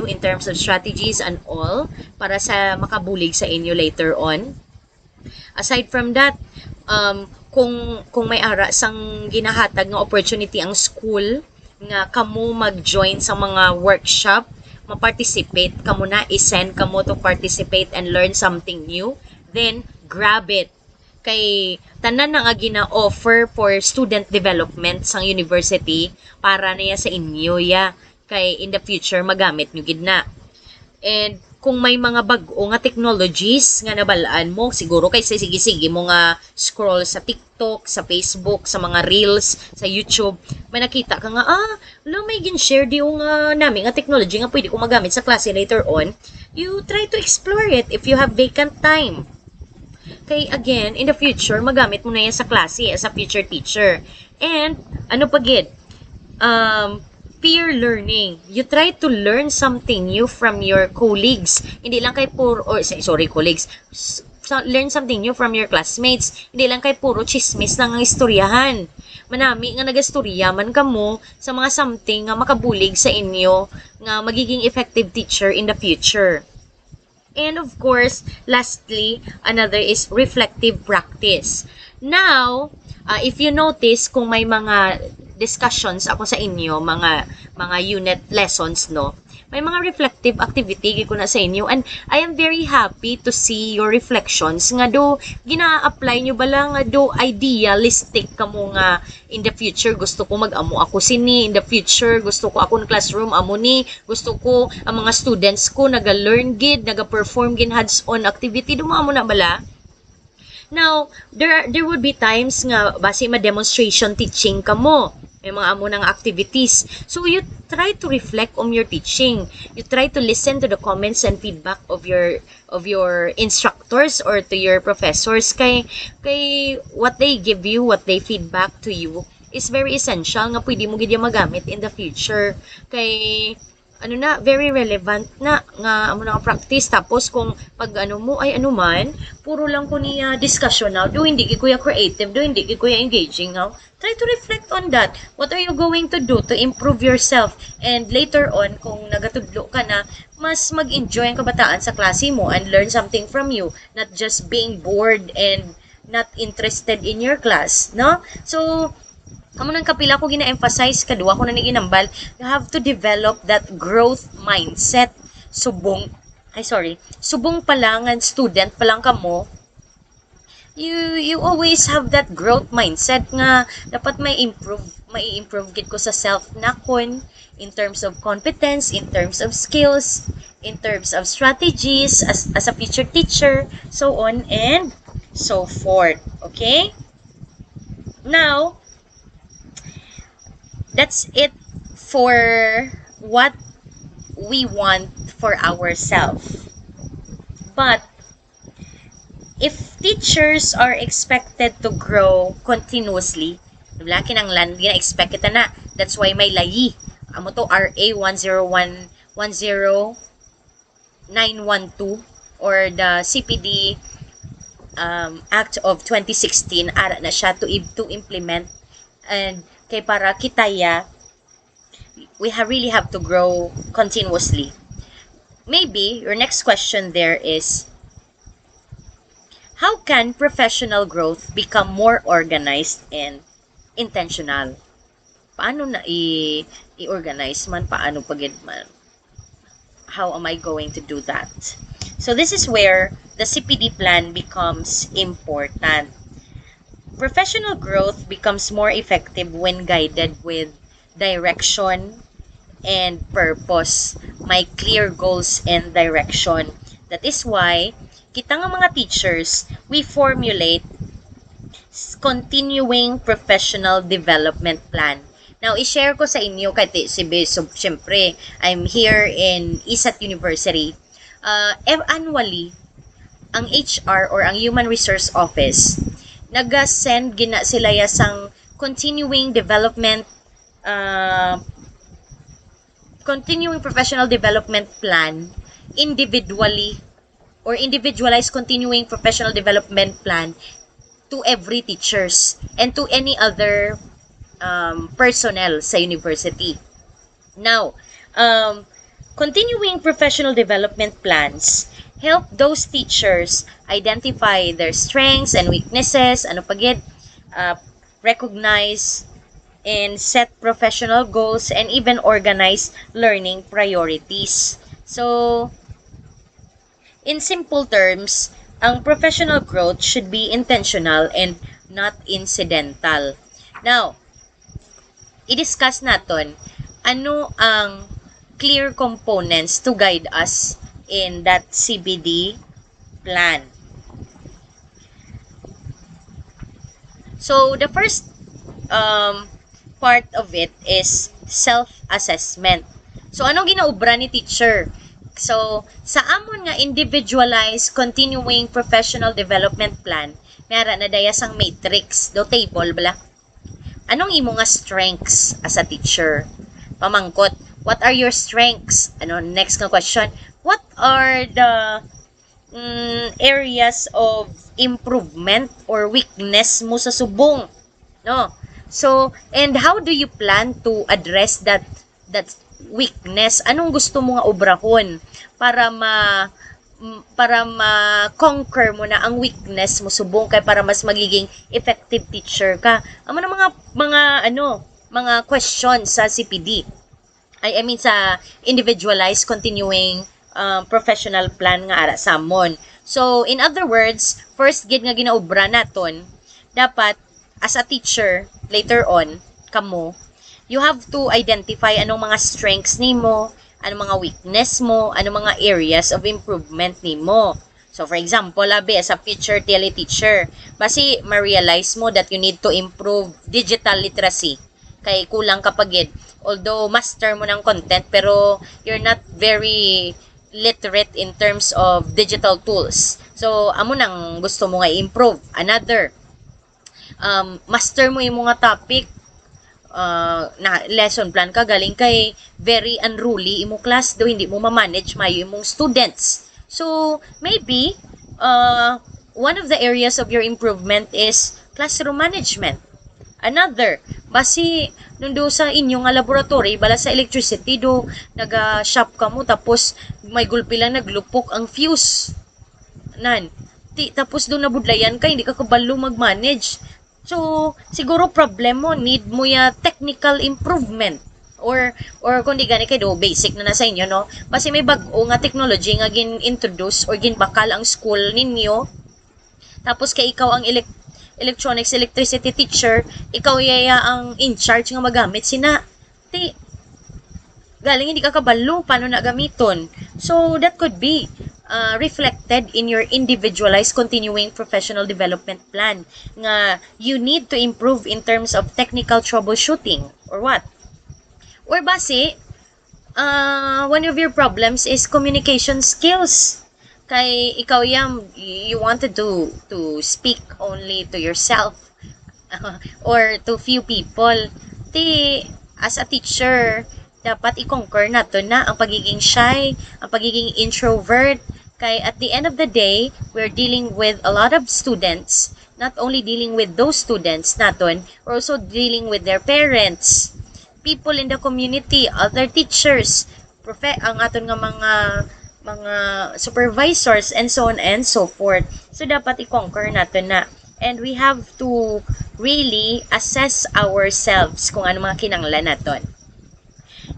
in terms of strategies and all para sa makabulig sa inyo later on. Aside from that, kung may ara sang ginahatag nga opportunity ang school nga kamo mag-join sa mga workshop, ma-participate kamo na, i-send kamo to participate and learn something new, then grab it. Kay tanan na nga gina-offer for student development sang university para niya sa inyo ya. Kay in the future magamit nyo gid na. And kung may mga bag-o nga technologies nga nabalaan mo, siguro kay sige-sige mo nga scroll sa TikTok, sa Facebook, sa mga Reels, sa YouTube, may nakita ka nga, may gin-share di yung namin nga technology nga pwede kong magamit sa klase later on. You try to explore it if you have vacant time. Kay again, in the future, magamit mo na yan sa klase as a future teacher. And, pagid? Peer learning. You try to learn something new from your colleagues. Hindi lang kay colleagues. Learn something new from your classmates. Hindi lang kay puro chismis ng istoryahan. Manami nga nagastorya man kamo sa mga something nga makabulig sa inyo nga magiging effective teacher in the future. And of course, lastly, another is reflective practice. Now, if you notice kung may mga discussions ako sa inyo, mga unit lessons, no, may mga reflective activity ko na sa inyo, and I am very happy to see your reflections nga do gina-apply nyo bala nga do idealistic kamo nga in the future gusto ko mag-amo ako sini, in the future gusto ko ako ng classroom amo ni, gusto ko ang mga students ko naga-learn gid, naga-perform gid hands-on activity, dumamo na bala. Now, there would be times nga base ma-demonstration teaching kamo, may mga amo ng activities. So you try to reflect on your teaching. You try to listen to the comments and feedback of your instructors or to your professors. Kay what they give you, what they feedback to you is very essential nga pwede mo gid magamit in the future. Kay very relevant na nga amo na practice. Tapos kung pag man puro lang ko niya discussion now, do hindi gid kuya creative, do hindi gid kuya engaging now, try to reflect on that. What are you going to do to improve yourself? And later on, kung nagatudlo ka na, mas mag-enjoy ang kabataan sa klase mo and learn something from you, not just being bored and not interested in your class, no? So amo nang kapila ko gina-emphasize, kadua ko na ni ginambal, you have to develop that growth mindset. Subong pa lang ang student pa lang kamo, you always have that growth mindset nga dapat may improve gid ko sa self nakon in terms of competence, in terms of skills, in terms of strategies as a future teacher, so on and so forth. Okay? Now, that's it for what we want for ourselves. But if teachers are expected to grow continuously, wala kinanglan, di na expect kita na. That's why may layi. Amo to RA 1010912 or the CPD Act of 2016 ara na siya to implement, and kay para kitaya we really have to grow continuously. Maybe your next question there is, how can professional growth become more organized and intentional? Paano na i-organize man? Paano pagid man? How am I going to do that? So this is where the CPD plan becomes important. Professional growth becomes more effective when guided with direction and purpose. May clear goals and direction. That is why kita nga mga teachers, we formulate continuing professional development plan. Now, i-share ko sa inyo kay si so, syempre, I'm here in ISAT University. Annually, ang HR or ang Human Resource Office, nag-send gina sila yasang continuing professional development plan individually, or individualized continuing professional development plan to every teachers and to any other personnel sa university. Now, continuing professional development plans help those teachers identify their strengths and weaknesses, recognize and set professional goals, and even organize learning priorities. So, in simple terms, ang professional growth should be intentional and not incidental. Now, i-discuss natin ano ang clear components to guide us in that CBD plan. So, the first part of it is self-assessment. So, anong ginaubra ni teacher? So, sa amon nga individualized continuing professional development plan, mayara na daya sang matrix, do table bala. Anong imo nga strengths as a teacher? Pamangkot, what are your strengths? Next nga question, what are the areas of improvement or weakness mo sa subong? No? So, and how do you plan to address that weakness? Anong gusto mo nga obrahon para ma-conquer mo na ang weakness mo subong kay para mas magiging effective teacher ka? Amo na mga questions sa CPD. I mean sa individualized continuing professional plan nga ara samon. So in other words, first gid nga ginaobra naton, dapat as a teacher later on kamo, you have to identify anong mga strengths nimo, anong mga weakness mo, anong mga areas of improvement nimo. So for example, as a future TLE teacher, basi ma-realize mo that you need to improve digital literacy. Kay kulang kapagid, although master mo ng content pero you're not very literate in terms of digital tools. So amo nang gusto mo nga i-improve. Another, master mo yung mga topic, na lesson plan ka, galing kay very unruly imo class, do hindi mo ma-manage mayo imong students. So maybe one of the areas of your improvement is classroom management. Another, basi nundo sa inyo nga laboratory bala sa electricity, do naga-shop ka mo tapos may gulpi lang naglupok ang fuse tapos do nabudlayan ka, hindi ka kabalo mag-manage. So, siguro problem mo, need mo ya technical improvement. Or kung di gani kayo, basic na sa inyo, no? Kasi may bago nga technology nga gin-introduce or ginbakal ang school ninyo. Tapos kay ikaw ang electronics, electricity teacher, ikaw yaya ang in charge nga magamit sina. Galing hindi ka kabalo, paano na gamiton? So, that could be reflected in your individualized continuing professional development plan nga you need to improve in terms of technical troubleshooting or what? Or base, one of your problems is communication skills. Kay ikaw you wanted to speak only to yourself or to few people. Ti, as a teacher, dapat i-conquer na to na ang pagiging shy, ang pagiging introvert. Kay at the end of the day, we're dealing with a lot of students, not only dealing with those students naton, we're also dealing with their parents, people in the community, other teachers, ang aton nga mga supervisors, and so on and so forth. So dapat i-conquer nato na. And we have to really assess ourselves kung ano mga kinanglan naton.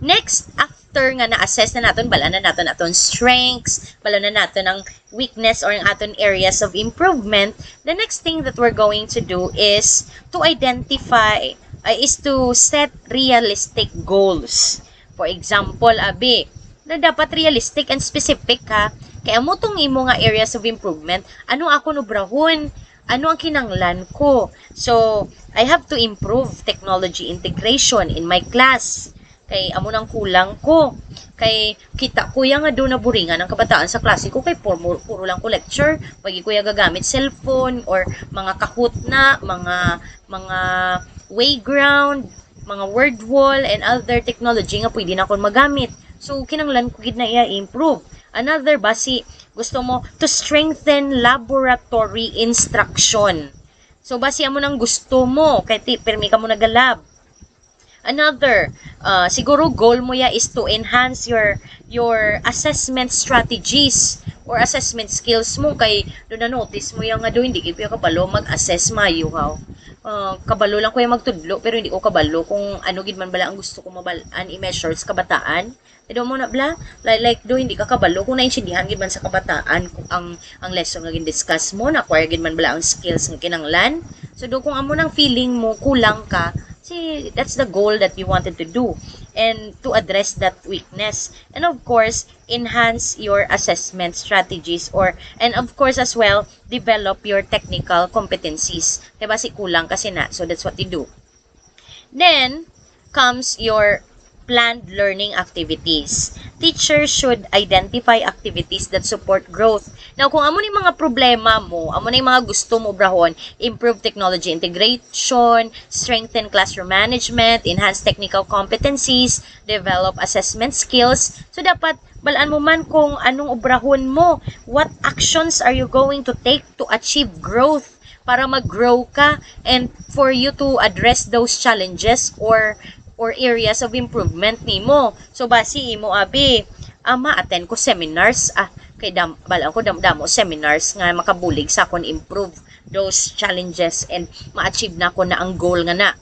Next, after nga na-assess na natin, bala na natin aton strengths, bala na natin ang weakness or ang aton areas of improvement, the next thing that we're going to do is to identify, is to set realistic goals. For example, na dapat realistic and specific ha. Kaya mo tong imo nga areas of improvement, ano ako nubrahon, ano ang kinanglan ko. So, I have to improve technology integration in my class. Kay amo nang kulang ko. Kay kita ko nga doon na buringan ang kabataan sa klase ko kay puro lang ko lecture, pagi ko gagamit cellphone or mga kahut na, mga wayground, mga word wall and other technology nga pwede na akong magamit. So kinanglan ko gid na i-improve. Another basi gusto mo to strengthen laboratory instruction. So basi amo nang gusto mo kay permi ka mo nagalab. Another, siguro goal mo is to enhance your assessment strategies or assessment skills mo kay do na notice mo nga do hindi kayo kabalo mag-assess mayo how. Kabalo lang ko yung magtudlo pero hindi ko kabalo kung ano gid man bala ang gusto ko mabalaan i-measure sa kabataan. Pero mo na bla like do hindi ka kabalo kung naintindihan gid man sa kabataan kung ang lesson nga gin-discuss mo na acquire gid man bala ang skills nga kinanglan. So do kung amo nang feeling mo kulang ka, see, that's the goal that you wanted to do and to address that weakness. And of course, enhance your assessment strategies and of course as well, develop your technical competencies. Diba si kulang kasi na. So that's what you do. Then comes your planned learning activities. Teachers should identify activities that support growth. Now, kung amo ni mga problema mo, amo na yung mga gusto mo brahon, improve technology integration, strengthen classroom management, enhance technical competencies, develop assessment skills. So, dapat balaan mo man kung anong obrahon mo. What actions are you going to take to achieve growth para mag-grow ka and for you to address those challenges or areas of improvement nimo. So basi imo ma-attend ko seminars kay balaan ko damo seminars nga makabulig sa akon improve those challenges and ma-achieve na ko na ang goal nga na.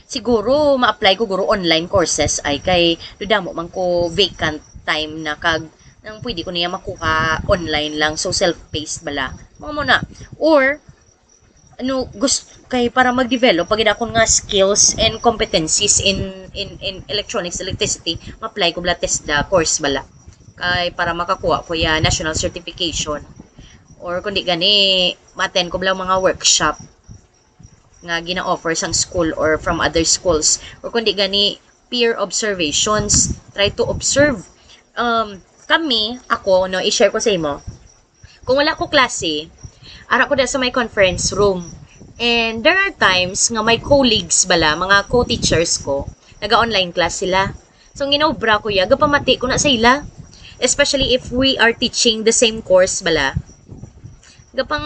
Siguro ma-apply ko guro online courses ay kay damo man ko vacant time na kag nang pwede ko niya makuha online lang so self-paced bala. Mo na or gusto kay para mag-develop pag akong nga skills and competencies in electronics electricity ma-apply ko bala TESDA course bala kay para makakuha ko ya national certification or kundi gani ma-attend ko bala mga workshop nga gina-offer sang school or from other schools or kundi gani peer observations, try to observe. Ako i-share ko sa imo kung wala ko klase ara ko da sa may conference room. And there are times nga may colleagues bala, mga co-teachers ko, naga-online class sila. So, ginobra ko gapamati ko na sa ila. Especially if we are teaching the same course bala. Gapang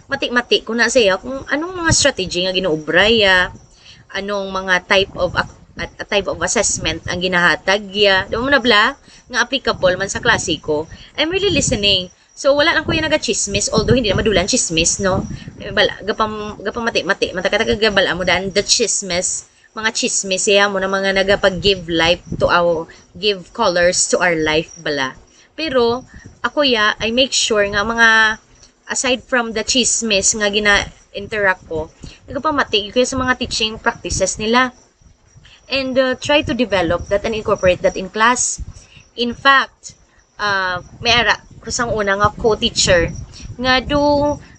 mati-mati ko na sa iya kung anong mga strategy nga ginoobra anong mga type of assessment ang ginahatag Doon mo na bala, nga applicable man sa klase ko. I'm really listening. So, wala lang ko yung naga-chismis, although hindi na madulan chismis, no? Gapang mati-mati, matakatagagabala mo daan the chismis, mga chismis, mo na mga nagapag-give life to give colors to our life, bala. Pero, ako I make sure nga mga, aside from the chismis nga gina-interact ko, nagapamati ko sa mga teaching practices nila. And try to develop that and incorporate that in class. In fact, may ara, kusang una nga co-teacher nga do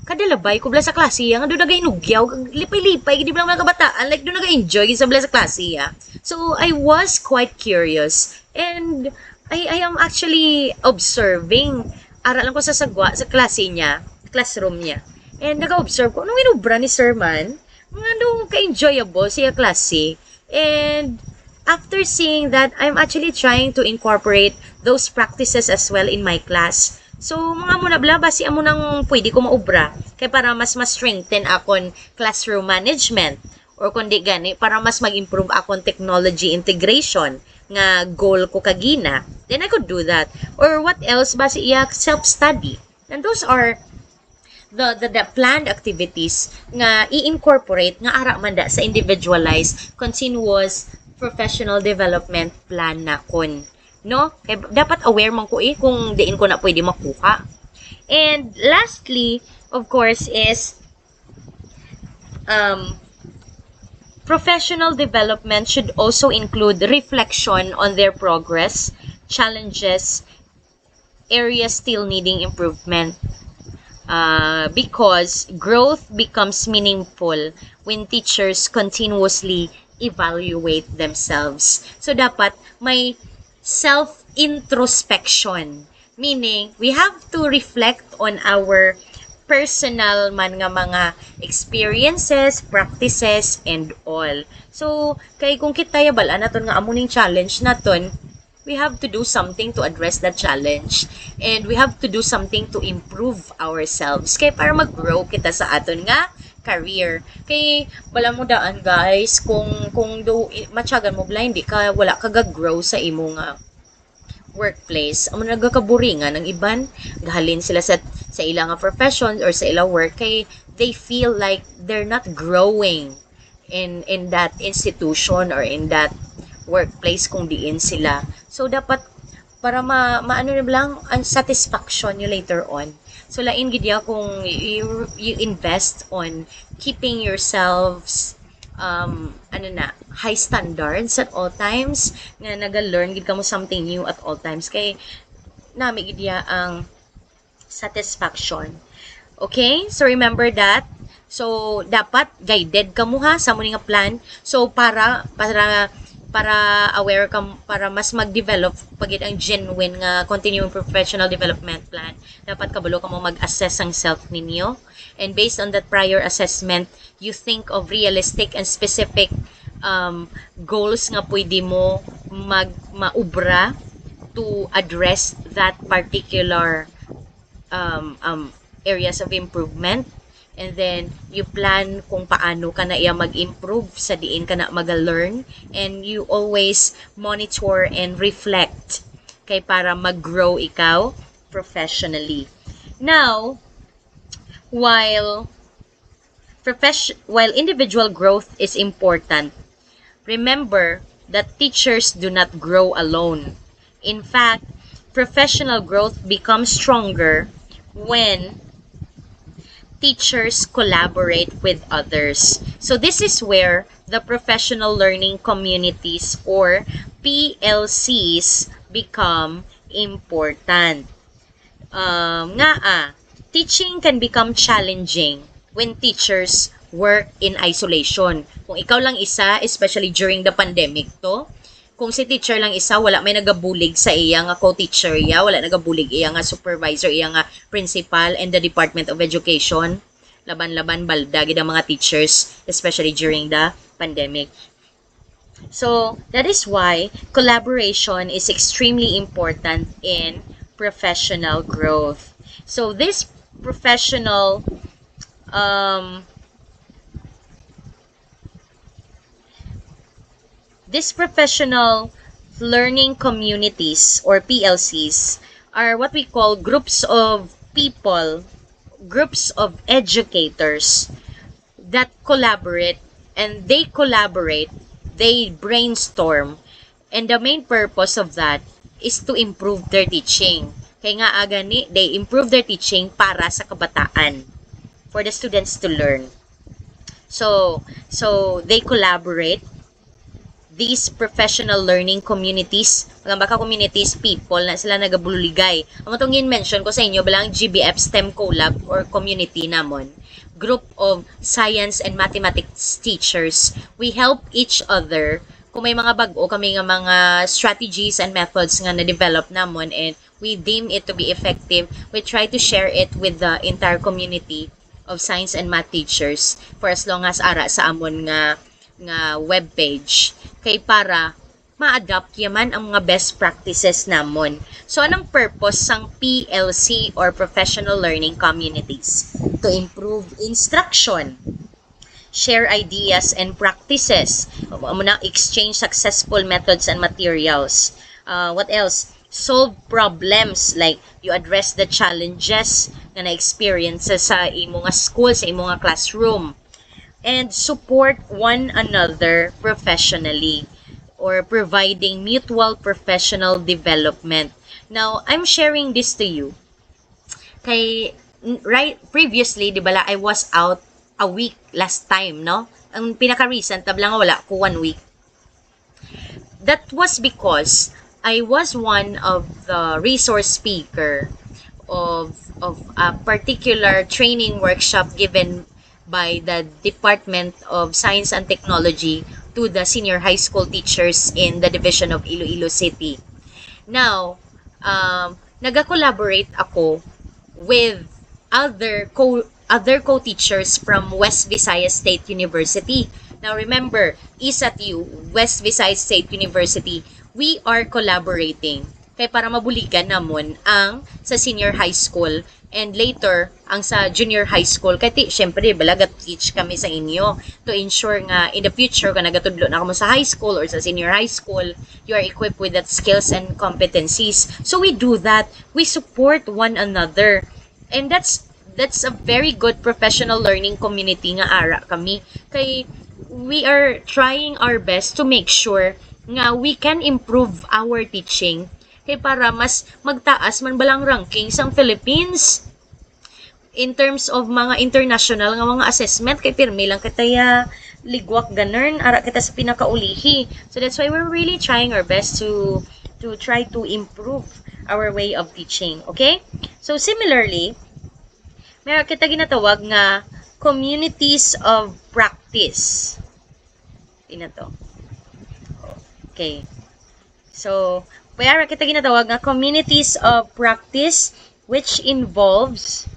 kadalabay ko bala sa klase nga do nagay nugyaw lipay-lipay gid bala mga kabataan like do naga-enjoy sa bala sa klase So I was quite curious and I am actually observing. Aralan ko sa sagwa, sa klase niya, classroom niya. And nag-observe ko, anong inubra ni Sir Man? Anong ka-enjoyable siya klase. And after seeing that, I'm actually trying to incorporate those practices as well in my class. So, mga muna bla, basi amo nang pwede ko maubra. Kaya para mas strengthen akon classroom management. Or kundi gani, para mas mag-improve akon technology integration nga goal ko kagina. Then I could do that. Or what else, basi iya self-study. And those are the planned activities nga i-incorporate nga ara man da sa individualized continuous professional development plan na kon, no? Kaya dapat aware man ko kung diin ko na pwede makuha. And lastly, of course, is professional development should also include reflection on their progress, challenges, areas still needing improvement. Because growth becomes meaningful when teachers continuously evaluate themselves. So, dapat may self-introspection. Meaning, we have to reflect on our personal man nga mga experiences, practices, and all. So, kay kung kita yabala naton nga amuning challenge naton, we have to do something to address that challenge. And we have to do something to improve ourselves. Kaya para mag-grow kita sa aton nga career. Kay wala mo daan guys, kung do matyagan mo bala, hindi ka, wala ka grow sa imong workplace. Amo nagakaburingan ng iban, gahalin sila sa ilang profession or sa ilang work kay they feel like they're not growing in that institution or in that workplace kung diin sila. So dapat para maano na lang ang satisfaction you later on. So lain gid ya kung you invest on keeping yourselves high standards at all times, nga naga-learn gid kamo something new at all times kay nami gid ya ang satisfaction. Okay? So remember that. So dapat guided kamo ha sa mo nga plan. So para aware ka, para mas mag-develop pagit ang genuine nga continuing professional development plan, dapat kabalo ka mo mag-assess ang self ninyo, and based on that prior assessment, you think of realistic and specific goals nga pwede mo maubra to address that particular areas of improvement. And then, you plan kung paano ka na iya mag-improve sa diin ka na mag-learn. And you always monitor and reflect kay para mag-grow ikaw professionally. Now, while individual growth is important, remember that teachers do not grow alone. In fact, professional growth becomes stronger when teachers collaborate with others. So this is where the professional learning communities or PLCs become important. Teaching can become challenging when teachers work in isolation. Kung ikaw lang isa, especially during the pandemic to, kung si teacher lang isa, wala may nagabulig sa iya nga co-teacher iya, wala nagabulig iya nga supervisor, iya nga principal and the Department of Education. Laban-laban balda gid ang mga teachers, especially during the pandemic. So, that is why collaboration is extremely important in professional growth. So, this professional learning communities or PLCs are what we call groups of people, groups of educators that collaborate, they brainstorm, and the main purpose of that is to improve their teaching. Kaya nga agani, they improve their teaching para sa kabataan, for the students to learn. So they collaborate. These professional learning communities, mga baka communities, people na sila nagabuligay. Ang matong mention ko sa inyo, balang GBF STEM Collab or community namon. Group of science and mathematics teachers. We help each other kung may mga bag-o kami nga mga strategies and methods nga na-develop namon and we deem it to be effective, we try to share it with the entire community of science and math teachers for as long as ara sa amon nga webpage kay para ma-adapt yaman ang mga best practices namon. So, anong purpose sang PLC or Professional Learning Communities? To improve instruction, share ideas and practices, exchange successful methods and materials. What else? Solve problems, like you address the challenges na na-experiences sa imo nga school, sa imo nga classroom. And support one another professionally, or providing mutual professional development. Now, I'm sharing this to you. Kay, right, previously, di ba, I was out a week last time, no? Ang pinaka-recent, tabla nga wala ko 1 week. That was because I was one of the resource speaker of a particular training workshop given by the Department of Science and Technology to the senior high school teachers in the division of Iloilo City. Now, nag-collaborate ako with other co-teachers from West Visayas State University. Now remember, ISATU, West Visayas State University, we are collaborating kay para mabuligan namon ang sa senior high school and later ang sa junior high school kay syempre balagat teach kami sa inyo to ensure nga in the future kung nagatudlo na kamo sa high school or sa senior high school, you are equipped with that skills and competencies. So we do that, we support one another, and that's a very good professional learning community nga ara kami kay we are trying our best to make sure nga we can improve our teaching kay para mas magtaas man balang ranking sang Philippines in terms of mga international nga mga assessment kay pirmi lang kitaya ligwak ganern ara kita sa pinakaulihi. So that's why we're really trying our best to try to improve our way of teaching. Okay? So similarly, meron kita ginatawag nga communities of practice. Ina to. Okay. So, meron kita ginatawag nga communities of practice which involves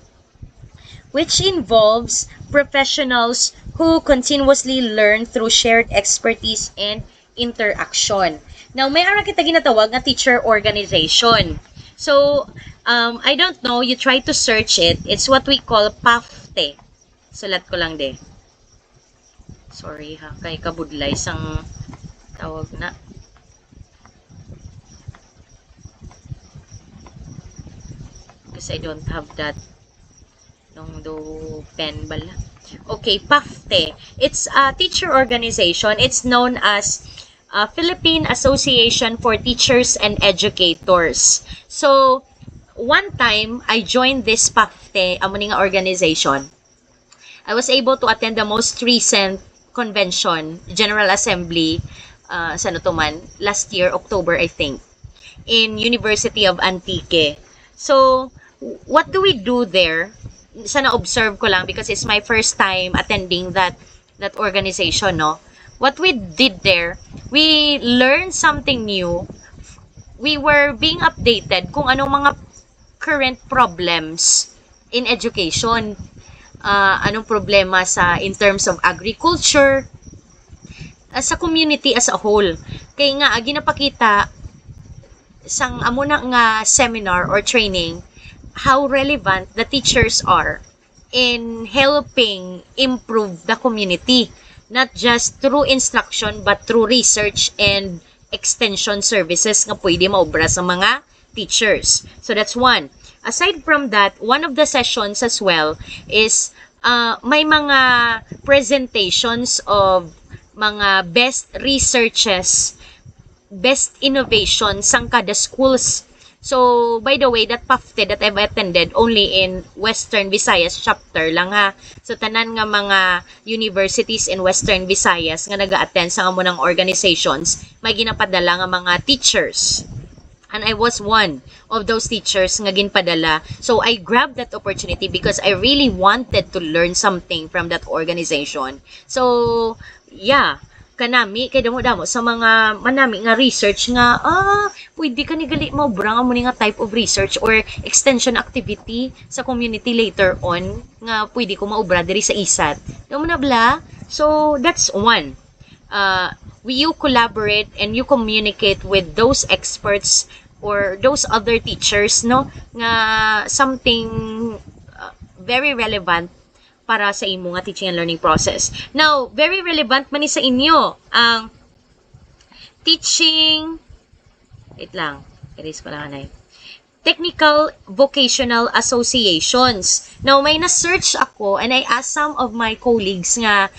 professionals who continuously learn through shared expertise and interaction. Now, meron kita ginatawag nga teacher organization. So, I don't know, you try to search it. It's what we call PAFTE. Sulat ko lang de. Sorry ha, kay kabudlay sang tawag na. Because I don't have that nung do pen bala. Okay, PAFTE. It's a teacher organization. It's known as Philippine Association for Teachers and Educators. So, one time, I joined this PAFTE, amuning organization. I was able to attend the most recent convention, General Assembly, sa Nutuman, last year, October, I think, in University of Antique. So, what do we do there? Sana observe ko lang because it's my first time attending that organization, no? What we did there, we learned something new. We were being updated kung anong mga current problems in education. Anong problema in terms of agriculture, sa community as a whole. Kaya nga, ginapakita sang amuna nga seminar or training how relevant the teachers are in helping improve the community, not just through instruction but through research and extension services nga pwede maobra sa mga teachers. So that's one. Aside from that, one of the sessions as well is may mga presentations of mga best researches, best innovations sang kada schools. So, by the way, that PAFTE that I've attended only in Western Visayas chapter lang ha. So, tanan nga mga universities in Western Visayas nga nag-a-attend sa amunang organizations, may ginapadala nga mga teachers. And I was one of those teachers nga ginpadala. So, I grabbed that opportunity because I really wanted to learn something from that organization. So, yeah. kanami kay damo-damo sa mga manami nga research nga pwede ka ni gali mo nga mo nga type of research or extension activity sa community later on nga pwede ko maubra diri sa isat. Damo na bla. So that's one. You collaborate and you communicate with those experts or those other teachers no nga something very relevant para sa imo nga teaching and learning process. Now, very relevant man ni sa inyo ang teaching, wait lang, erase ko lang anay. Technical Vocational Associations. Now, may na-search ako and I asked some of my colleagues nga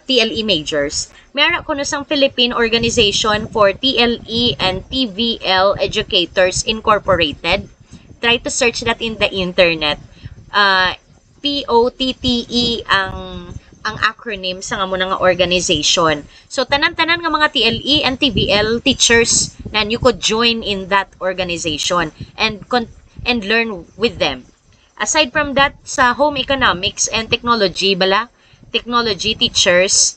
TLE majors. Meron ako na sang Philippine Organization for TLE and TVL Educators Incorporated. Try to search that in the internet. POTTE ang acronym sa nga mo nga organization. So tanan-tanan nga mga TLE and TVL teachers na you could join in that organization and learn with them. Aside from that, sa home economics and technology technology teachers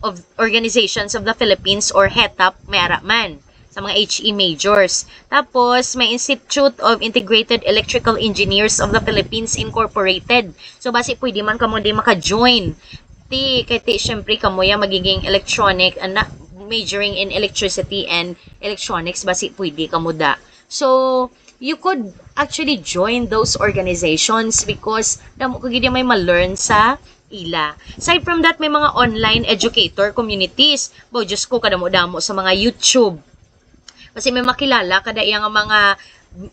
of organizations of the Philippines or HETAP may ara man sa mga HE majors. Tapos, may Institute of Integrated Electrical Engineers of the Philippines Incorporated. So, basi pwede man kamo din maka-join. Kaya syempre kamo yung magiging electronic, majoring in electricity and electronics, basi pwede kamo da. So, you could actually join those organizations because damo kagid may ma-learn sa ila. Aside from that, may mga online educator communities. Diyos ko, kadamo-damo sa mga YouTube. Kasi may makilala kada iya nga mga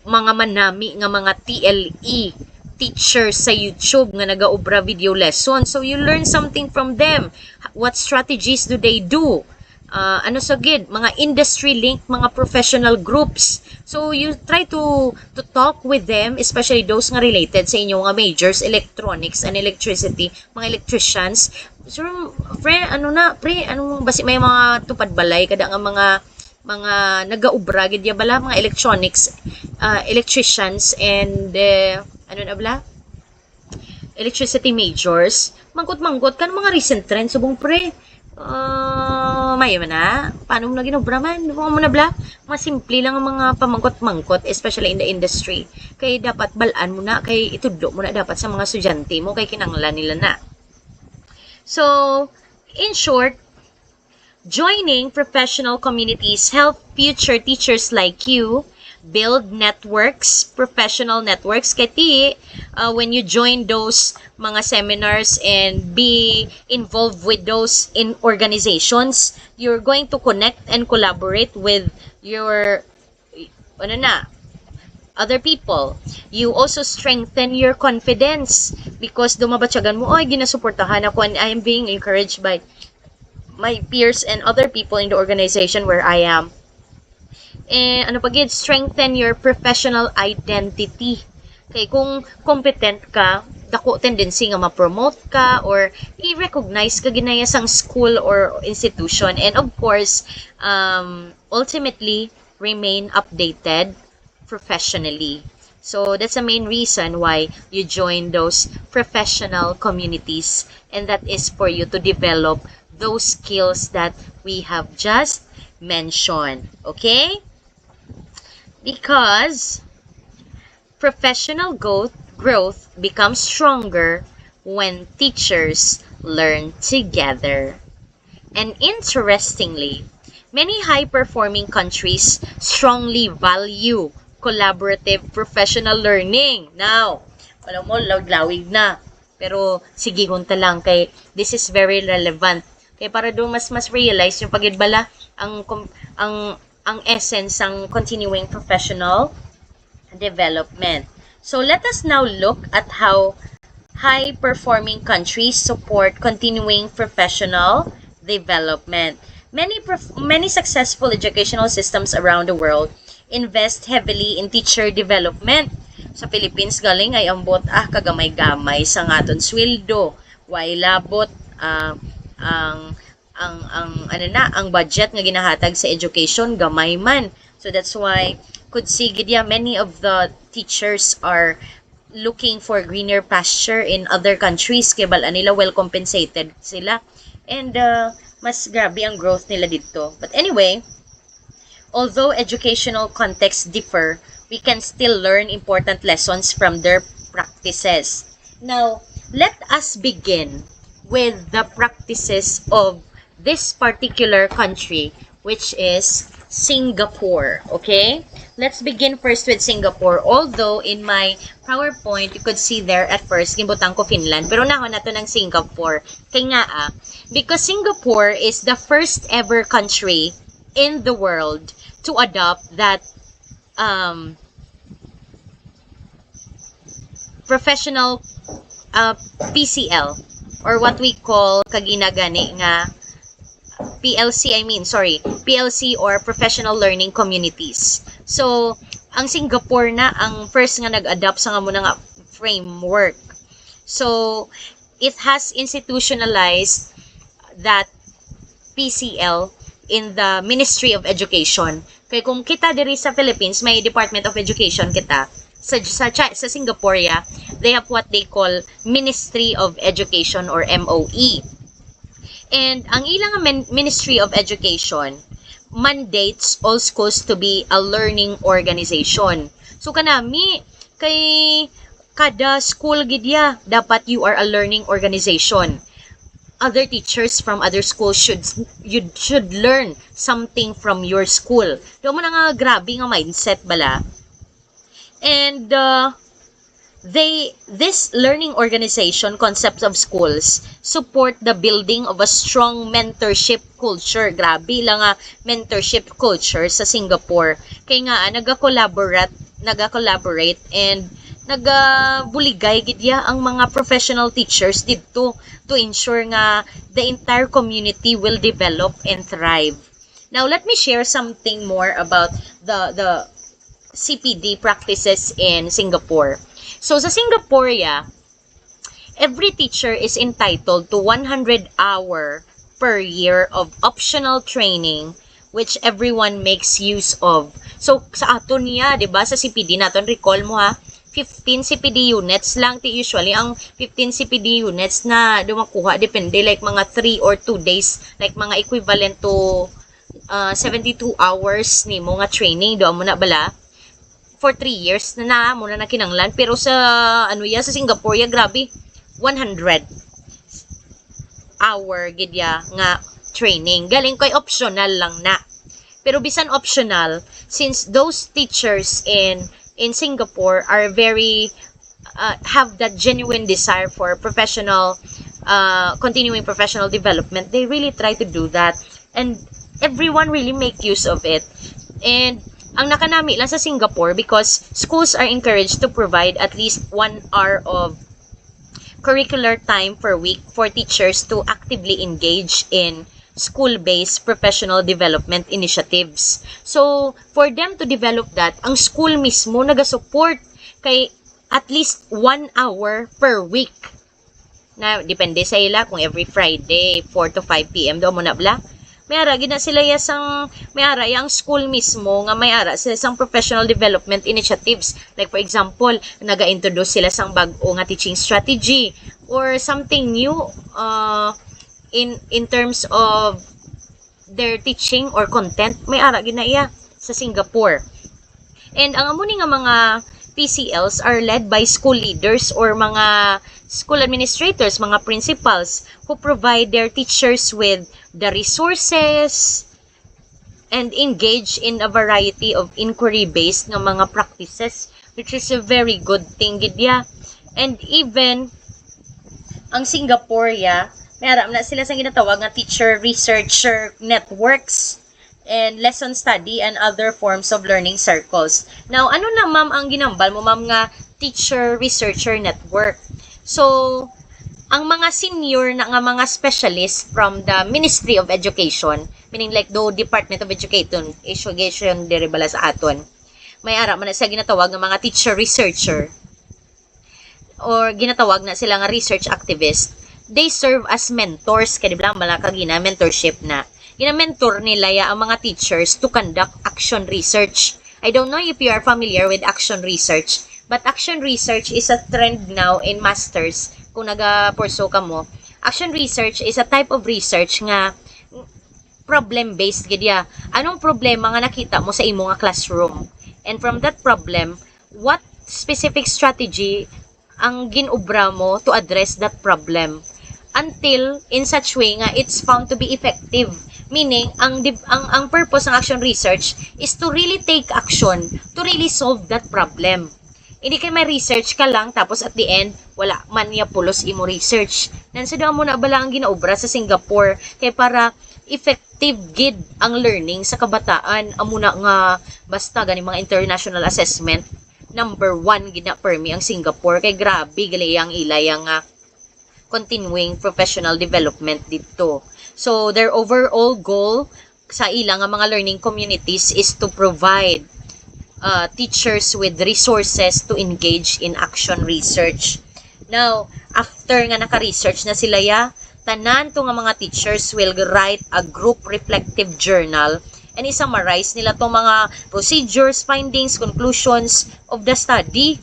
manami nga mga TLE teachers sa YouTube nga nagaobra video lesson. So you learn something from them. What strategies do they do? Mga industry link, mga professional groups. So you try to talk with them, especially those nga related sa inyong nga majors, electronics and electricity, mga electricians. So basi may mga tupad balay kada nga mga nagaubra gid ya bala mga electronics electricians and electricity majors mangkot kan mga recent trends subong pre may man na paano mo na ginobra man mo na bla mga simple lang ang mga pamangkot-mangkot especially in the industry kay dapat balaan mo na kay itudlo mo na dapat sa mga estudyante mo kay kinahanglan nila na. So in short, joining professional communities help future teachers like you build networks, professional networks. Kaya when you join those mga seminars and be involved with those in organizations, you're going to connect and collaborate with your other people. You also strengthen your confidence because dumabatyagan mo, ginasuportahan ako and I am being encouraged by my peers and other people in the organization where I am. And strengthen your professional identity. Kay kung competent ka, dako tendency nga ma-promote ka or i-recognize ka ginaya sang school or institution and of course ultimately remain updated professionally. So that's the main reason why you join those professional communities and that is for you to develop those skills that we have just mentioned. Okay? Because professional growth becomes stronger when teachers learn together. And interestingly, many high-performing countries strongly value collaborative professional learning. Now, alam mo, lawig na. Pero sige hunta lang kay this is very relevant. Kaya para do mas realize yung pagidbala ang essence ng continuing professional development. So let us now look at how high-performing countries support continuing professional development. Many successful educational systems around the world invest heavily in teacher development. Sa Philippines galing ay ambot kagamay-gamay sa ngaton sweldo. Way labot ang budget nga ginahatag sa education gamay man. So that's why could see gidya many of the teachers are looking for greener pasture in other countries kay bala nila well compensated sila and mas grabe ang growth nila dito. But anyway, although educational contexts differ, we can still learn important lessons from their practices. Now, let us begin with the practices of this particular country, which is Singapore. Okay? Let's begin first with Singapore. Although in my PowerPoint, you could see there at first, gimbutang ko Finland. Pero nahon na to ng Singapore. Kaya nga because Singapore is the first ever country in the world to adopt that professional PCL, or what we call kaginagani nga PLC or Professional Learning Communities. So, ang Singapore na ang first nga nag-adopt sa nga muna nga framework. So, it has institutionalized that PCL in the Ministry of Education. Kaya kung kita diri sa Philippines, may Department of Education kita. Sa Singapore, they have what they call Ministry of Education or MOE. And ang ilang Ministry of Education mandates all schools to be a learning organization. So kanami kay kada school gidya dapat you are a learning organization. Other teachers from other schools should learn something from your school. Do mo na nga grabe nga mindset bala. And this learning organization concept of schools support the building of a strong mentorship culture. Grabe lang nga mentorship culture sa Singapore. Kaya nga nag-collaborate and nagabuligay gidya ang mga professional teachers dito to ensure nga the entire community will develop and thrive. Now let me share something more about the CPD practices in Singapore. So sa Singapore, every teacher is entitled to 100 hour per year of optional training which everyone makes use of. So sa aton di ba, sa CPD naton, recall mo 15 CPD units lang usually ang 15 CPD units na dumakuha, depende like mga 3 or 2 days, like mga equivalent to 72 hours ni mo nga training do mo na bala for 3 years na muna na kinanglan. Pero sa sa Singapore grabe 100 hour gidya nga training, galing kay optional lang na. Pero bisan optional, since those teachers in Singapore are very have that genuine desire for professional continuing professional development, they really try to do that, and everyone really make use of it. And ang nakanami lang sa Singapore, because schools are encouraged to provide at least 1 hour of curricular time per week for teachers to actively engage in school-based professional development initiatives. So, for them to develop that, ang school mismo nagasupport kay at least 1 hour per week. Na depende sa ila kung every Friday 4 to 5 PM daw mo na bla. Mayara gina sila mayara yang school mismo nga mayara sila sang professional development initiatives, like for example naga-introduce sila sang bag-o nga teaching strategy or something new in terms of their teaching or content. Mayara gina sa Singapore. And ang amuni nga mga PCLs are led by school leaders or mga school administrators, mga principals who provide their teachers with the resources and engage in a variety of inquiry-based nga mga practices, which is a very good thing gidya. And even ang Singapore, mayroon na sila sa ginatawag nga teacher researcher networks and lesson study and other forms of learning circles. Now, ano na ma'am ang ginambal mo ma'am nga teacher researcher network? So, ang mga senior na nga mga specialists from the Ministry of Education, meaning like the Department of Education diri bala sa aton, may ara man na sila ginatawag nga mga teacher researcher or ginatawag na sila nga research activist. They serve as mentors, kaya diba malaka mentorship na. Gina-mentor nila ang mga teachers to conduct action research. I don't know if you are familiar with action research, but action research is a trend now in masters. Kung naga-pursue ka mo, action research is a type of research nga problem-based gid ya. Anong problema nga nakita mo sa imo nga classroom? And from that problem, what specific strategy ang ginobra mo to address that problem? Until in such way nga it's found to be effective. Meaning, ang purpose ng action research is to really take action to really solve that problem. Hindi kay may research ka lang tapos at the end wala man niya pulos imo research. Nansada mo na bala ang ginaobra sa Singapore kay para effective gid ang learning sa kabataan. Amo na nga basta gani mga international assessment number 1 gid na permi ang Singapore kay grabe gali ang ilay ang continuing professional development dito. So their overall goal sa ilang mga learning communities is to provide teachers with resources to engage in action research. Now, after nga naka-research na sila tanan to nga mga teachers will write a group reflective journal and i-summarize nila tong mga procedures, findings, conclusions of the study.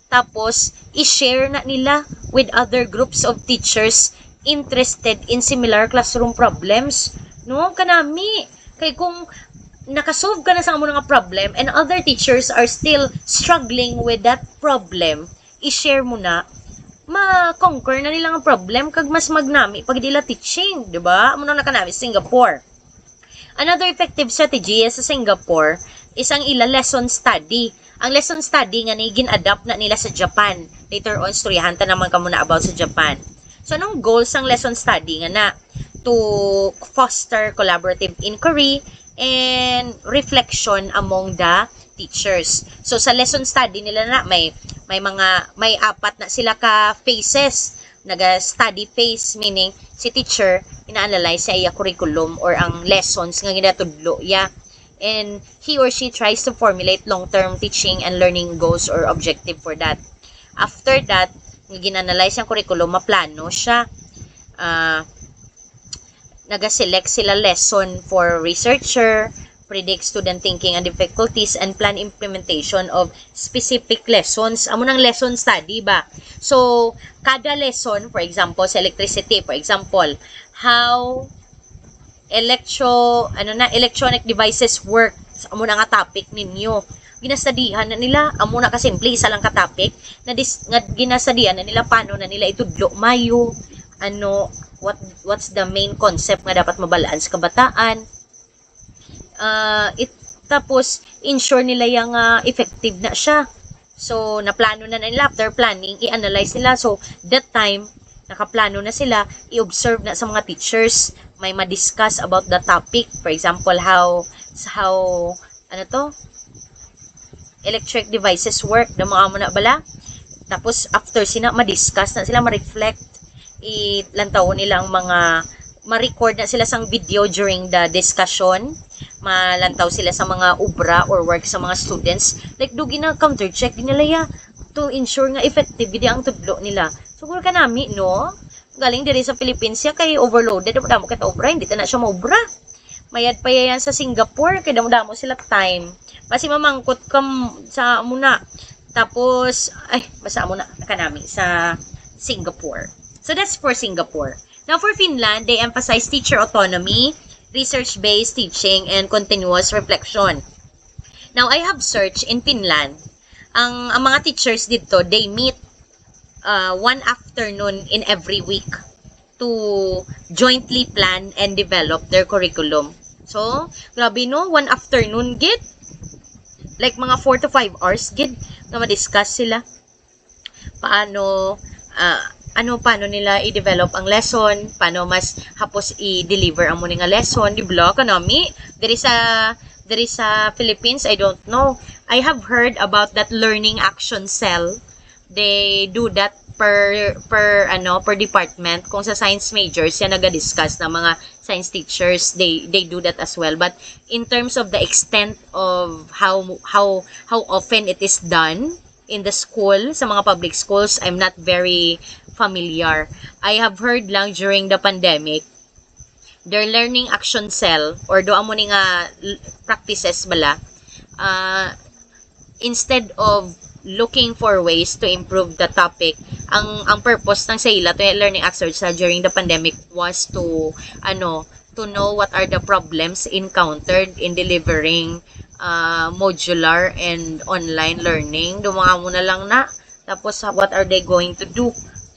Tapos, i-share na nila with other groups of teachers interested in similar classroom problems. No, kanami. Kay kung nakasolve ka na sa amo nga problem and other teachers are still struggling with that problem, i-share mo na, ma-conquer na nila ang problem kag mas magnami pag dila teaching, di ba? Amo na kanami Singapore. Another effective strategy sa Singapore is ang ila lesson study. Ang lesson study nga ni gin-adapt na nila sa Japan. Later on, storyahan ta naman kamo na about sa Japan. So, anong goals ang lesson study nga na? To foster collaborative inquiry and reflection among the teachers. So sa lesson study nila na may apat na sila ka phases. Naga-study phase meaning si teacher ina-analyze sa iya curriculum or ang lessons nga ginatudlo ya. And he or she tries to formulate long-term teaching and learning goals or objective for that. After that, gin-analyze ang curriculum, maplano siya. Naga-select sila lesson for researcher, predict student thinking and difficulties, and plan implementation of specific lessons. Amo nang lesson study ba? So, kada lesson, for example, sa electricity, for example, how electronic devices work. Amo na nga topic ninyo. Ginastadihan na nila, amo na kasimple, isa lang ka topic, na ginastadihan na nila paano na nila itudlo mayo, what's the main concept nga dapat mabalaan sa kabataan. Tapos ensure nila yung effective na siya. So naplano na nila, after planning i-analyze nila. So that time nakaplano na sila, i-observe na sa mga teachers, may ma-discuss about the topic, for example how electric devices work, damo mo na bala. Tapos after sina ma-discuss na sila, ma-reflect, ilantaw nilang ma-record na sila sang video during the discussion, malantaw sila sa mga obra or work sa mga students, like dugi na counter check din nila to ensure nga effective ang tudlo nila. Siguro ka nami no, galing diri sa Philippines kay overloaded damo kita obra, hindi ta na siya maobra. Mayad pa yan sa Singapore kay damo sila time, basi mamangkot kam sa muna. Tapos basta muna kanami sa Singapore. So that's for Singapore. Now for Finland, they emphasize teacher autonomy, research-based teaching, and continuous reflection. Now I have searched in Finland, ang mga teachers dito, they meet one afternoon in every week to jointly plan and develop their curriculum. So, grabe no, one afternoon gid, like mga 4 to 5 hours gid, na ma-discuss sila paano nila i-develop ang lesson, paano mas hapos i-deliver ang muna nga lesson, di ba? Kanami, there is a Philippines, I don't know. I have heard about that learning action cell. They do that per department. Kung sa science majors, yan naga-discuss na mga science teachers, they do that as well. But in terms of the extent of how often it is done in the school, sa mga public schools, I'm not very familiar. I have heard lang during the pandemic, their learning action cell, or doon mo ni nga practices bala, instead of looking for ways to improve the topic, ang purpose ng sa ila to learning action cell during the pandemic was to to know what are the problems encountered in delivering modular and online learning. Dumanga mo na lang na. Tapos, what are they going to do?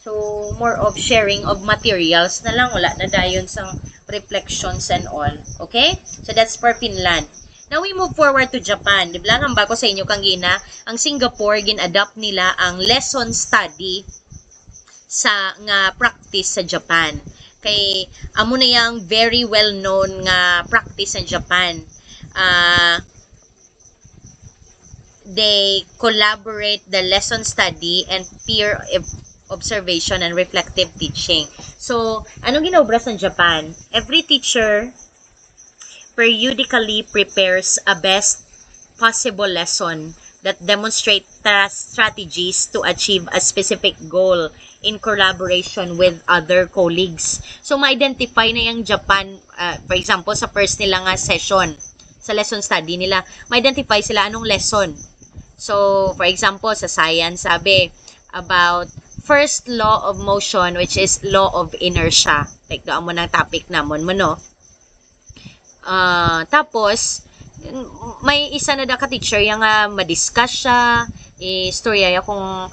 So, more of sharing of materials na lang. Wala na dayon sa reflections and all. Okay? So, that's for Finland. Now, we move forward to Japan. Di ba? Hamba ko sa inyo kang gina, ang Singapore, gin-adapt nila ang lesson study sa nga practice sa Japan. Kay amo na yang very well known nga practice sa Japan. They collaborate the lesson study and peer observation and reflective teaching. So, anong ginobra sa Japan? Every teacher periodically prepares a best possible lesson that demonstrate strategies to achieve a specific goal in collaboration with other colleagues. So, ma-identify na yung Japan, for example, sa first nila nga session, sa lesson study nila, ma-identify sila anong lesson. So, for example, sa science, sabi about first law of motion, which is law of inertia. Like, doon mo ng topic namon mo, no? Tapos, may isa na da ka-teacher yung madiscuss siya, istorya kung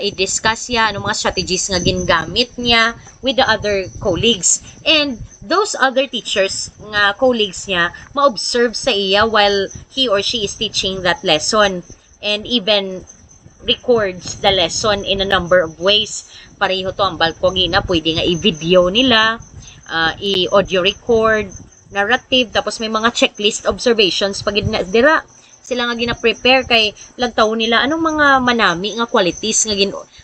i-discuss niya, anong mga strategies nga gingamit niya with the other colleagues. And those other teachers nga colleagues niya, ma-observe sa iya while he or she is teaching that lesson. And even records the lesson in a number of ways. Pareho to ang balkongina, pwede nga i-video nila, i-audio record, narrative, tapos may mga checklist observations pag dira sila nga gina-prepare kay lagtaw nila anong mga manami nga qualities nga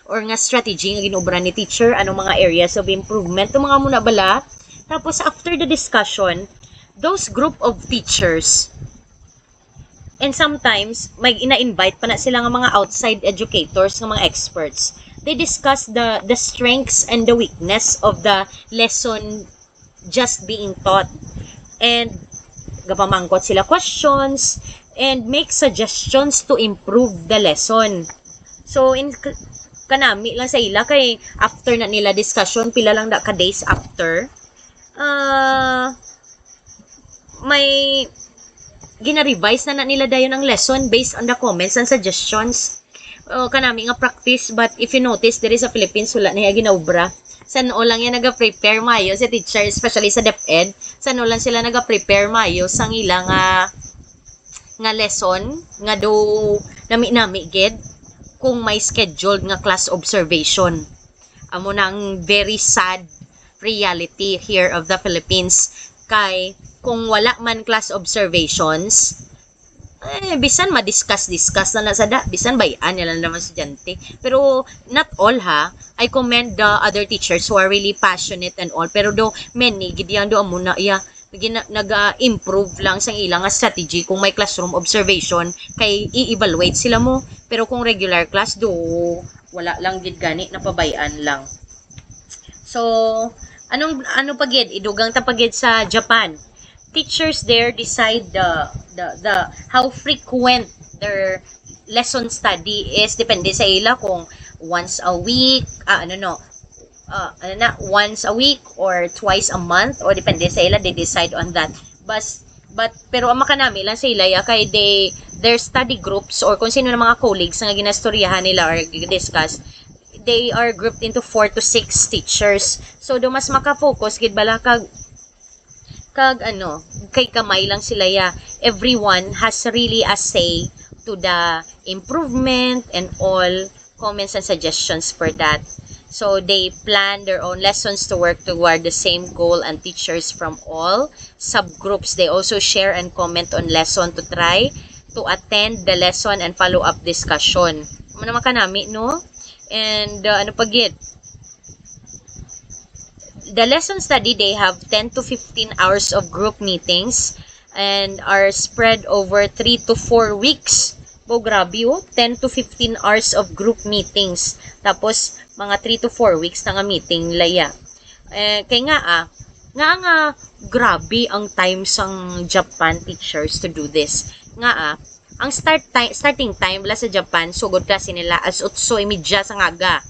or nga strategy nga ginobra ni teacher, anong mga areas of improvement, mga muna bala. Tapos after the discussion, those group of teachers, and sometimes may ina-invite pa na sila nga mga outside educators, nga mga experts, they discuss the strengths and the weakness of the lesson just being taught. And gapamangkot sila questions and make suggestions to improve the lesson. So in kanami lang sa ila kay after na nila discussion pila lang da ka days after may gina-revise na nila dayon ang lesson based on the comments and suggestions. Kanami nga practice, but if you notice there is a Philippines wala na ginaubra. Sa noo lang yan naga-prepare mayo sa teacher, especially sa DepEd. Sa noo lang sila naga-prepare mayo sang ilang nga lesson nga do nami gid kung may scheduled nga class observation. Amo nang very sad reality here of the Philippines kay kung wala man class observations, bisan ma-discuss na sa bisan bayan nila naman estudyante. Pero not all ha. I commend the other teachers who are really passionate and all. Pero do many gid yang do muna nag-improve lang sa ilang strategy kung may classroom observation kay i-evaluate sila mo. Pero kung regular class do wala lang gid gani napabayaan lang. So ano pagid idugang ta pagid sa Japan. Teachers there decide the how frequent their lesson study is, depende sa ila kung once a week once a week or twice a month, or depende sa ila, they decide on that. But pero ang makanami lang sa ila kay their study groups or kung sino ng mga colleagues nga ginastoryahan nila or discuss, they are grouped into 4 to 6 teachers. So do mas maka-focus gid bala kag kay kamay lang sila everyone has really a say to the improvement and all comments and suggestions for that. So they plan their own lessons to work toward the same goal, and teachers from all subgroups, they also share and comment on lesson to try to attend the lesson and follow up discussion. Ano naman kanami, no? And pagit the lesson study, they have 10 to 15 hours of group meetings and are spread over 3 to 4 weeks. Grabe 10 to 15 hours of group meetings. Tapos, mga 3 to 4 weeks na nga meeting laya. Kaya nga grabe ang time sang Japan teachers to do this. Ang starting time wala sa Japan, sugod kasi nila as 8:30 sa ngaga.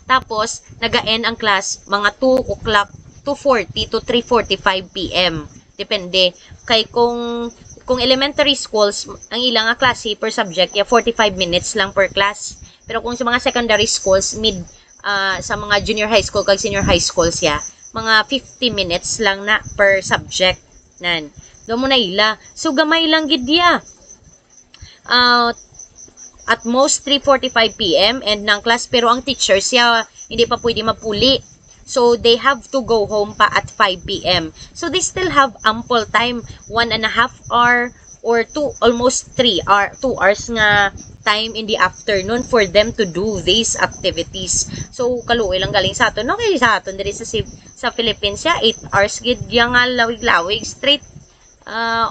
Tapos, naga-end ang class mga 2 o'clock 2:40 to 3:45 p.m. Depende. Kay kung elementary schools, ang ilang nga klase per subject, 45 minutes lang per class. Pero kung sa mga secondary schools, sa mga junior high school kag senior high schools mga 50 minutes lang na per subject. Nan. Do mo na ila. So gamay lang gid at most 3:45 p.m. and ng class, pero ang teachers hindi pa pwede mapuli. So they have to go home pa at 5 p.m. So they still have ample time, 1.5 hour or almost 2 hours nga time in the afternoon for them to do these activities. So kaluoy lang galing sa aton. Okay, sa aton diri sa Philippines 8 hours gid nga lawig-lawig straight.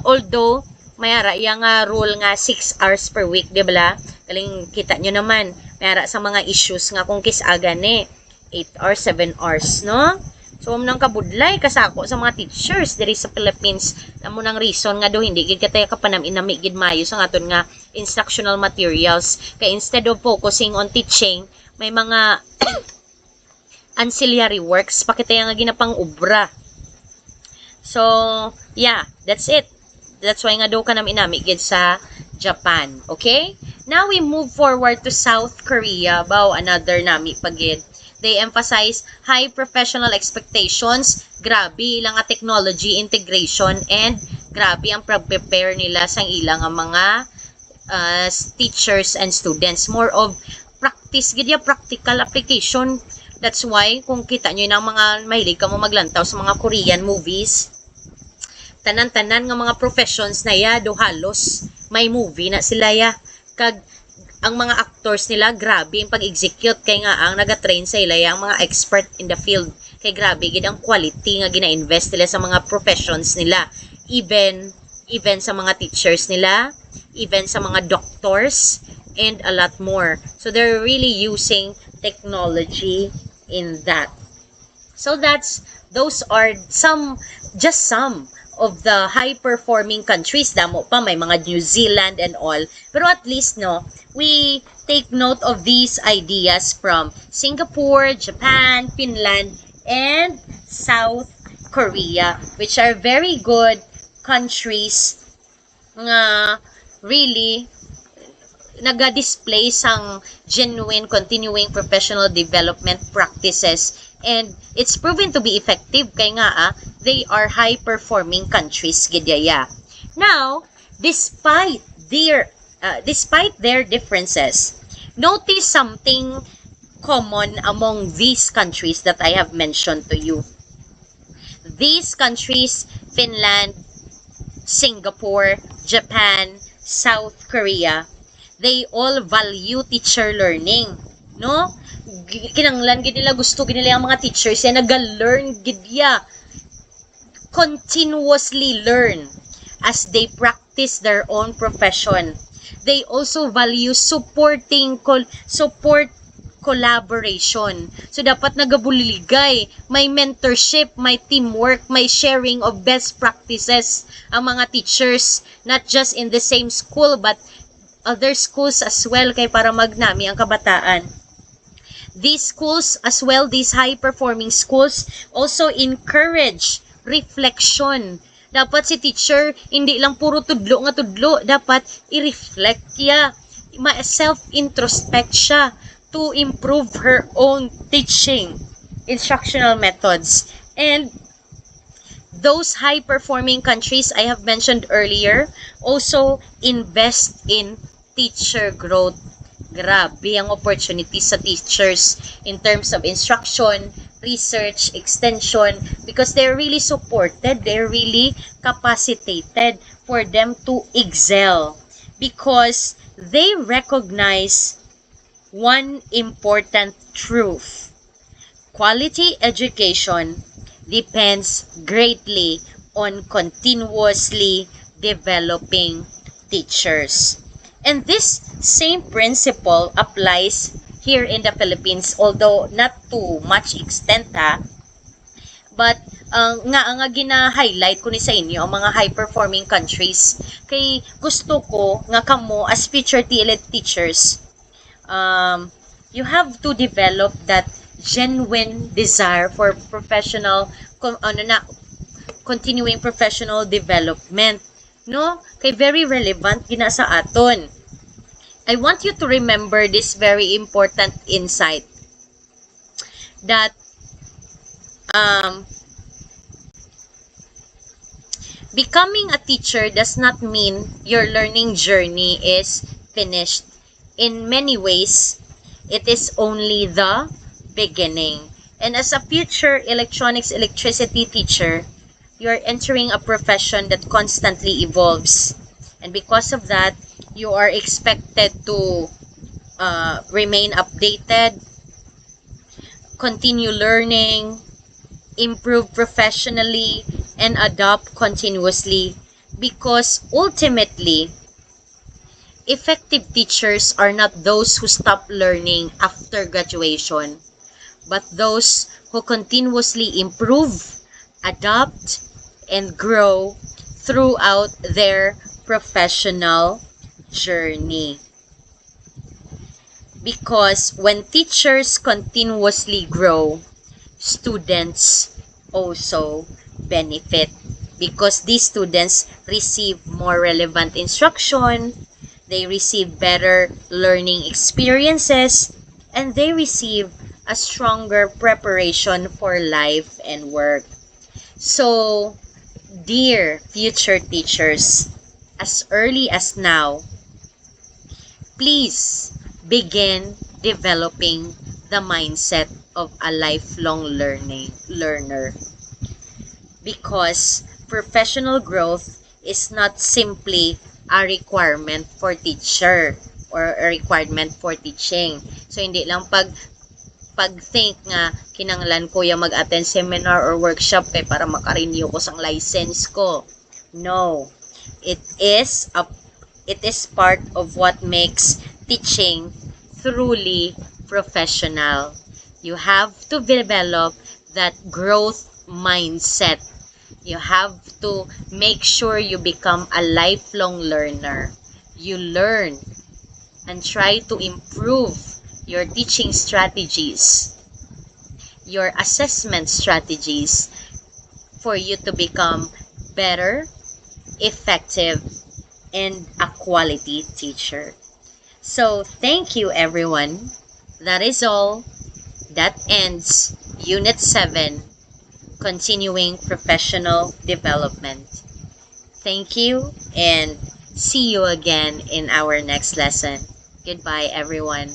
Although mayara nga rule nga 6 hours per week, di ba? Galing kita nyo naman. Mayara sa mga issues nga kung kisaga ni 8 hours, 7 hours, no? So, nang kabudlay kasako sa mga teachers diri sa Philippines. Amo nang reason nga do hindi gid katay kapanam-inami gid mayo sa aton nga instructional materials. Kay instead of focusing on teaching, may mga ancillary works pakitay nga ginapang obra. So, yeah, that's it. That's why nga daw ka namin gid sa Japan. Okay? Now we move forward to South Korea. Bao, another nami pagid. They emphasize high professional expectations, grabe ilang technology integration, and grabe ang prepare nila sa ilang mga teachers and students. More of practice, gidya practical application. That's why, kung kita nyo ng mga mahilig ka mo maglantaw sa mga Korean movies, tanan-tanan nga mga professions na do halos may movie na sila kag ang mga actors nila grabe ang pag-execute kay nga ang naga-train sa ila ang mga expert in the field, kay grabe gid ang quality nga gina-invest nila sa mga professions nila, even sa mga teachers nila, even sa mga doctors, and a lot more. So they're really using technology in that. So those are just some of the high-performing countries. Damo pa, may mga New Zealand and all. Pero at least, we take note of these ideas from Singapore, Japan, Finland, and South Korea, which are very good countries nga really naga-display sang genuine continuing professional development practices, and it's proven to be effective kay nga they are high performing countries gidyaya. Now, despite their differences, notice something common among these countries that I have mentioned to you. These countries, Finland, Singapore, Japan, South Korea, they all value teacher learning, no? Kinanglan gid nila, gusto gid nila ang mga teachers naga-learn gid continuously learn as they practice their own profession. They also value support collaboration. So dapat nagabuliligay, may mentorship, may teamwork, may sharing of best practices ang mga teachers, not just in the same school but other schools as well, kay para magnami ang kabataan. These schools as well, these high-performing schools, also encourage reflection. Dapat si teacher, hindi lang puro tudlo, dapat i-reflect self-introspect siya to improve her own teaching instructional methods. And those high-performing countries I have mentioned earlier also invest in teacher growth. Grabe ang opportunities sa teachers in terms of instruction, research, extension, because they're really supported, they're really capacitated for them to excel, because they recognize one important truth. Quality education depends greatly on continuously developing teachers. And this same principle applies here in the Philippines, although not to much extent but nga gina-highlight ko ni sa inyo ang mga high-performing countries. Kay gusto ko nga kamo as future TLE teachers, you have to develop that genuine desire for professional continuing professional development. No? Kay very relevant gina sa aton. I want you to remember this very important insight that um, becoming a teacher does not mean your learning journey is finished. In many ways, it is only the beginning. And as a future electronics electricity teacher, you are entering a profession that constantly evolves. And because of that, you are expected to remain updated, continue learning, improve professionally, and adopt continuously, because ultimately, effective teachers are not those who stop learning after graduation, but those who continuously improve, adapt, and grow throughout their professional journey. Because when teachers continuously grow, students also benefit, because these students receive more relevant instruction, they receive better learning experiences, and they receive a stronger preparation for life and work. So, dear future teachers, as early as now, please begin developing the mindset of a lifelong learner, because professional growth is not simply a requirement for teacher or a requirement for teaching. So hindi lang pag-think nga kinanglan ko yung mag-attend seminar or workshop para makarenew ko sang license ko. No. It is part of what makes teaching truly professional. You have to develop that growth mindset. You have to make sure you become a lifelong learner. You learn and try to improve your teaching strategies, your assessment strategies, for you to become better, effective, and a quality teacher. So, thank you everyone. That is all. That ends Unit 7, Continuing Professional Development. Thank you, and see you again in our next lesson. Goodbye, everyone.